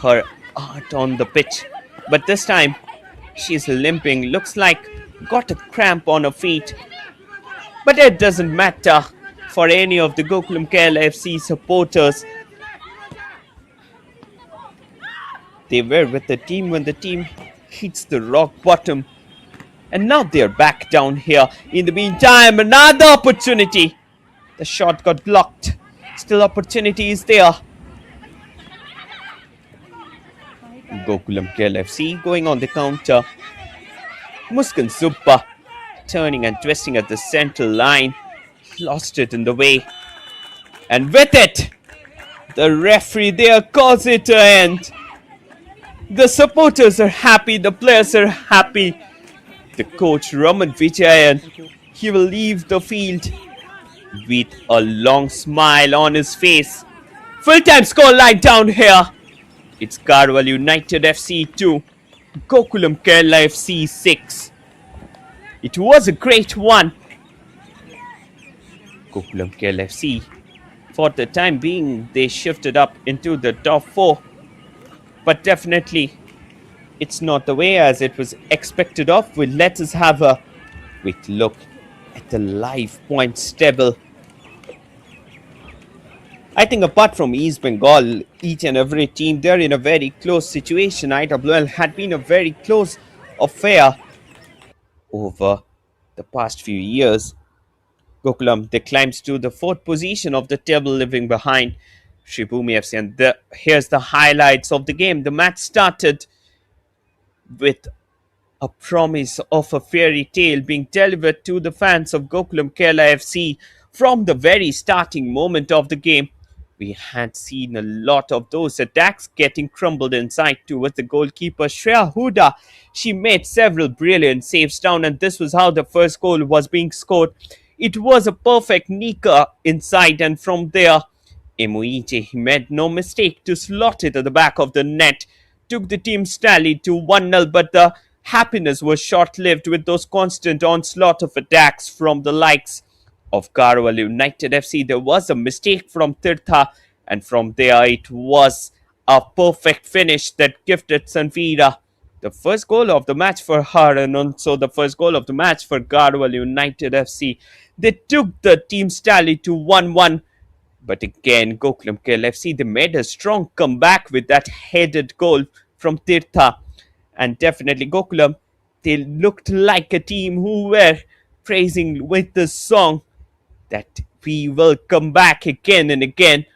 her art on the pitch. But this time, she's limping. Looks like got a cramp on her feet. But it doesn't matter for any of the Gokulam Kerala FC supporters. They were with the team when the team hits the rock bottom. And now they're back down here. In the meantime, another opportunity. The shot got blocked. Still opportunity is there. Gokulam Kerala FC going on the counter. Muskan Zubba turning and twisting at the central line. Lost it in the way. And with it, the referee there calls it to end. The supporters are happy, the players are happy. The coach Raman Vijayan, he will leave the field with a long smile on his face. Full-time scoreline down here. It's Garhwal United FC 2, Gokulam Kerala FC 6. It was a great one. Gokulam Kerala FC, for the time being, they shifted up into the top 4. But definitely, it's not the way as it was expected of. Let us have a quick look at the live points table. I think apart from East Bengal, each and every team, they're in a very close situation. IWL had been a very close affair over the past few years. Gokulam, they climbs to the 4th position of the table, leaving behind Shribhumi FC. And here's the highlights of the game. The match started with a promise of a fairy tale being delivered to the fans of Gokulam Kerala FC from the very starting moment of the game. We had seen a lot of those attacks getting crumbled inside towards the goalkeeper Shreya Huda. She made several brilliant saves down, and this was how the first goal was being scored. It was a perfect Nika inside, and from there, Emoiche, he made no mistake to slot it at the back of the net. Took the team's tally to 1-0, but the happiness was short-lived with those constant onslaught of attacks from the likes of Garhwal United FC. There was a mistake from Tirtha, and from there it was a perfect finish that gifted Sanveera the first goal of the match for her, and also the first goal of the match for Garhwal United FC. They took the team's tally to 1-1. But again, Gokulam Kerala FC, they made a strong comeback with that headed goal from Tirtha. And definitely Gokulam, they looked like a team who were praising with the song that we will come back again and again.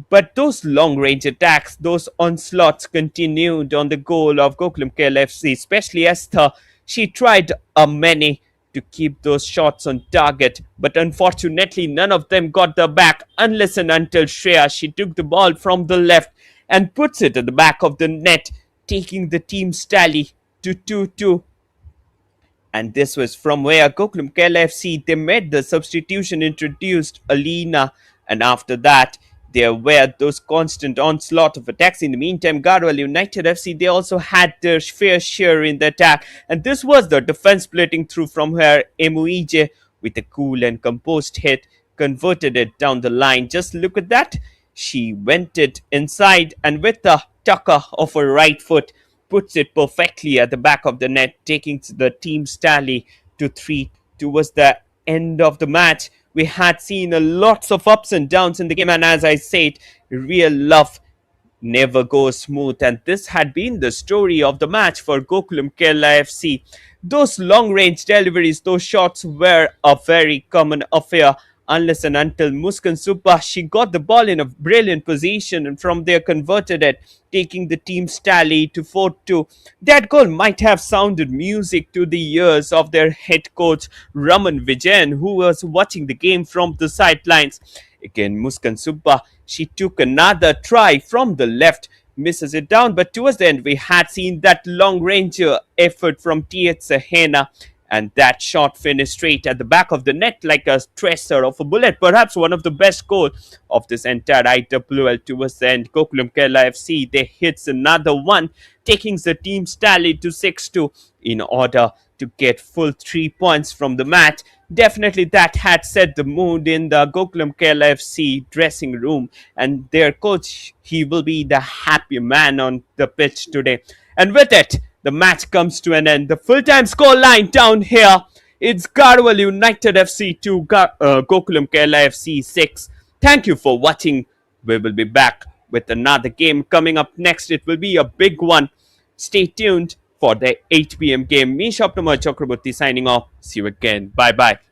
But those long-range attacks, those onslaughts continued on the goal of Gokulam Kerala FC, especially Esther. She tried many to keep those shots on target, but unfortunately none of them got the back unless and until Shreya, she took the ball from the left and puts it at the back of the net taking the team's tally to 2-2. And this was from where Gokulam Kerala FC, they made the substitution, introduced Alina, and after that there were those constant onslaught of attacks. In the meantime, Garhwal United FC, they also had their fair share in the attack, and this was the defense splitting through from where Emuije, with a cool and composed hit, converted it down the line. Just look at that. She went it inside and with the tucker of her right foot puts it perfectly at the back of the net, taking the team's tally to 3. Towards the end of the match, we had seen a lots of ups and downs in the game, and as I said, real love never goes smooth, and this had been the story of the match for Gokulam Kerala FC. Those long range deliveries, those shots were a very common affair unless and until Muskan Subba, she got the ball in a brilliant position and from there converted it, taking the team's tally to 4-2. That goal might have sounded music to the ears of their head coach Raman Vijayan, who was watching the game from the sidelines. Again, Muskan Subba, she took another try from the left, misses it down, but towards the end we had seen that long range effort from T.H. Sahena, and that shot finished straight at the back of the net like a tracer of a bullet. Perhaps one of the best goals of this entire IWL. Towards the end, Gokulam Kerala FC, they hits another one, taking the team's tally to 6-2 in order to get full 3 points from the match. Definitely that had set the mood in the Gokulam Kerala FC dressing room, and their coach, he will be the happy man on the pitch today. And with it, the match comes to an end. The full-time score line down here, it's Garhwal United FC 2, Gokulam Kerala FC 6. Thank you for watching. We will be back with another game coming up next. It will be a big one. Stay tuned for the 8 p.m. game. Me, Shopnamar Chakraborty, signing off. See you again. Bye-bye.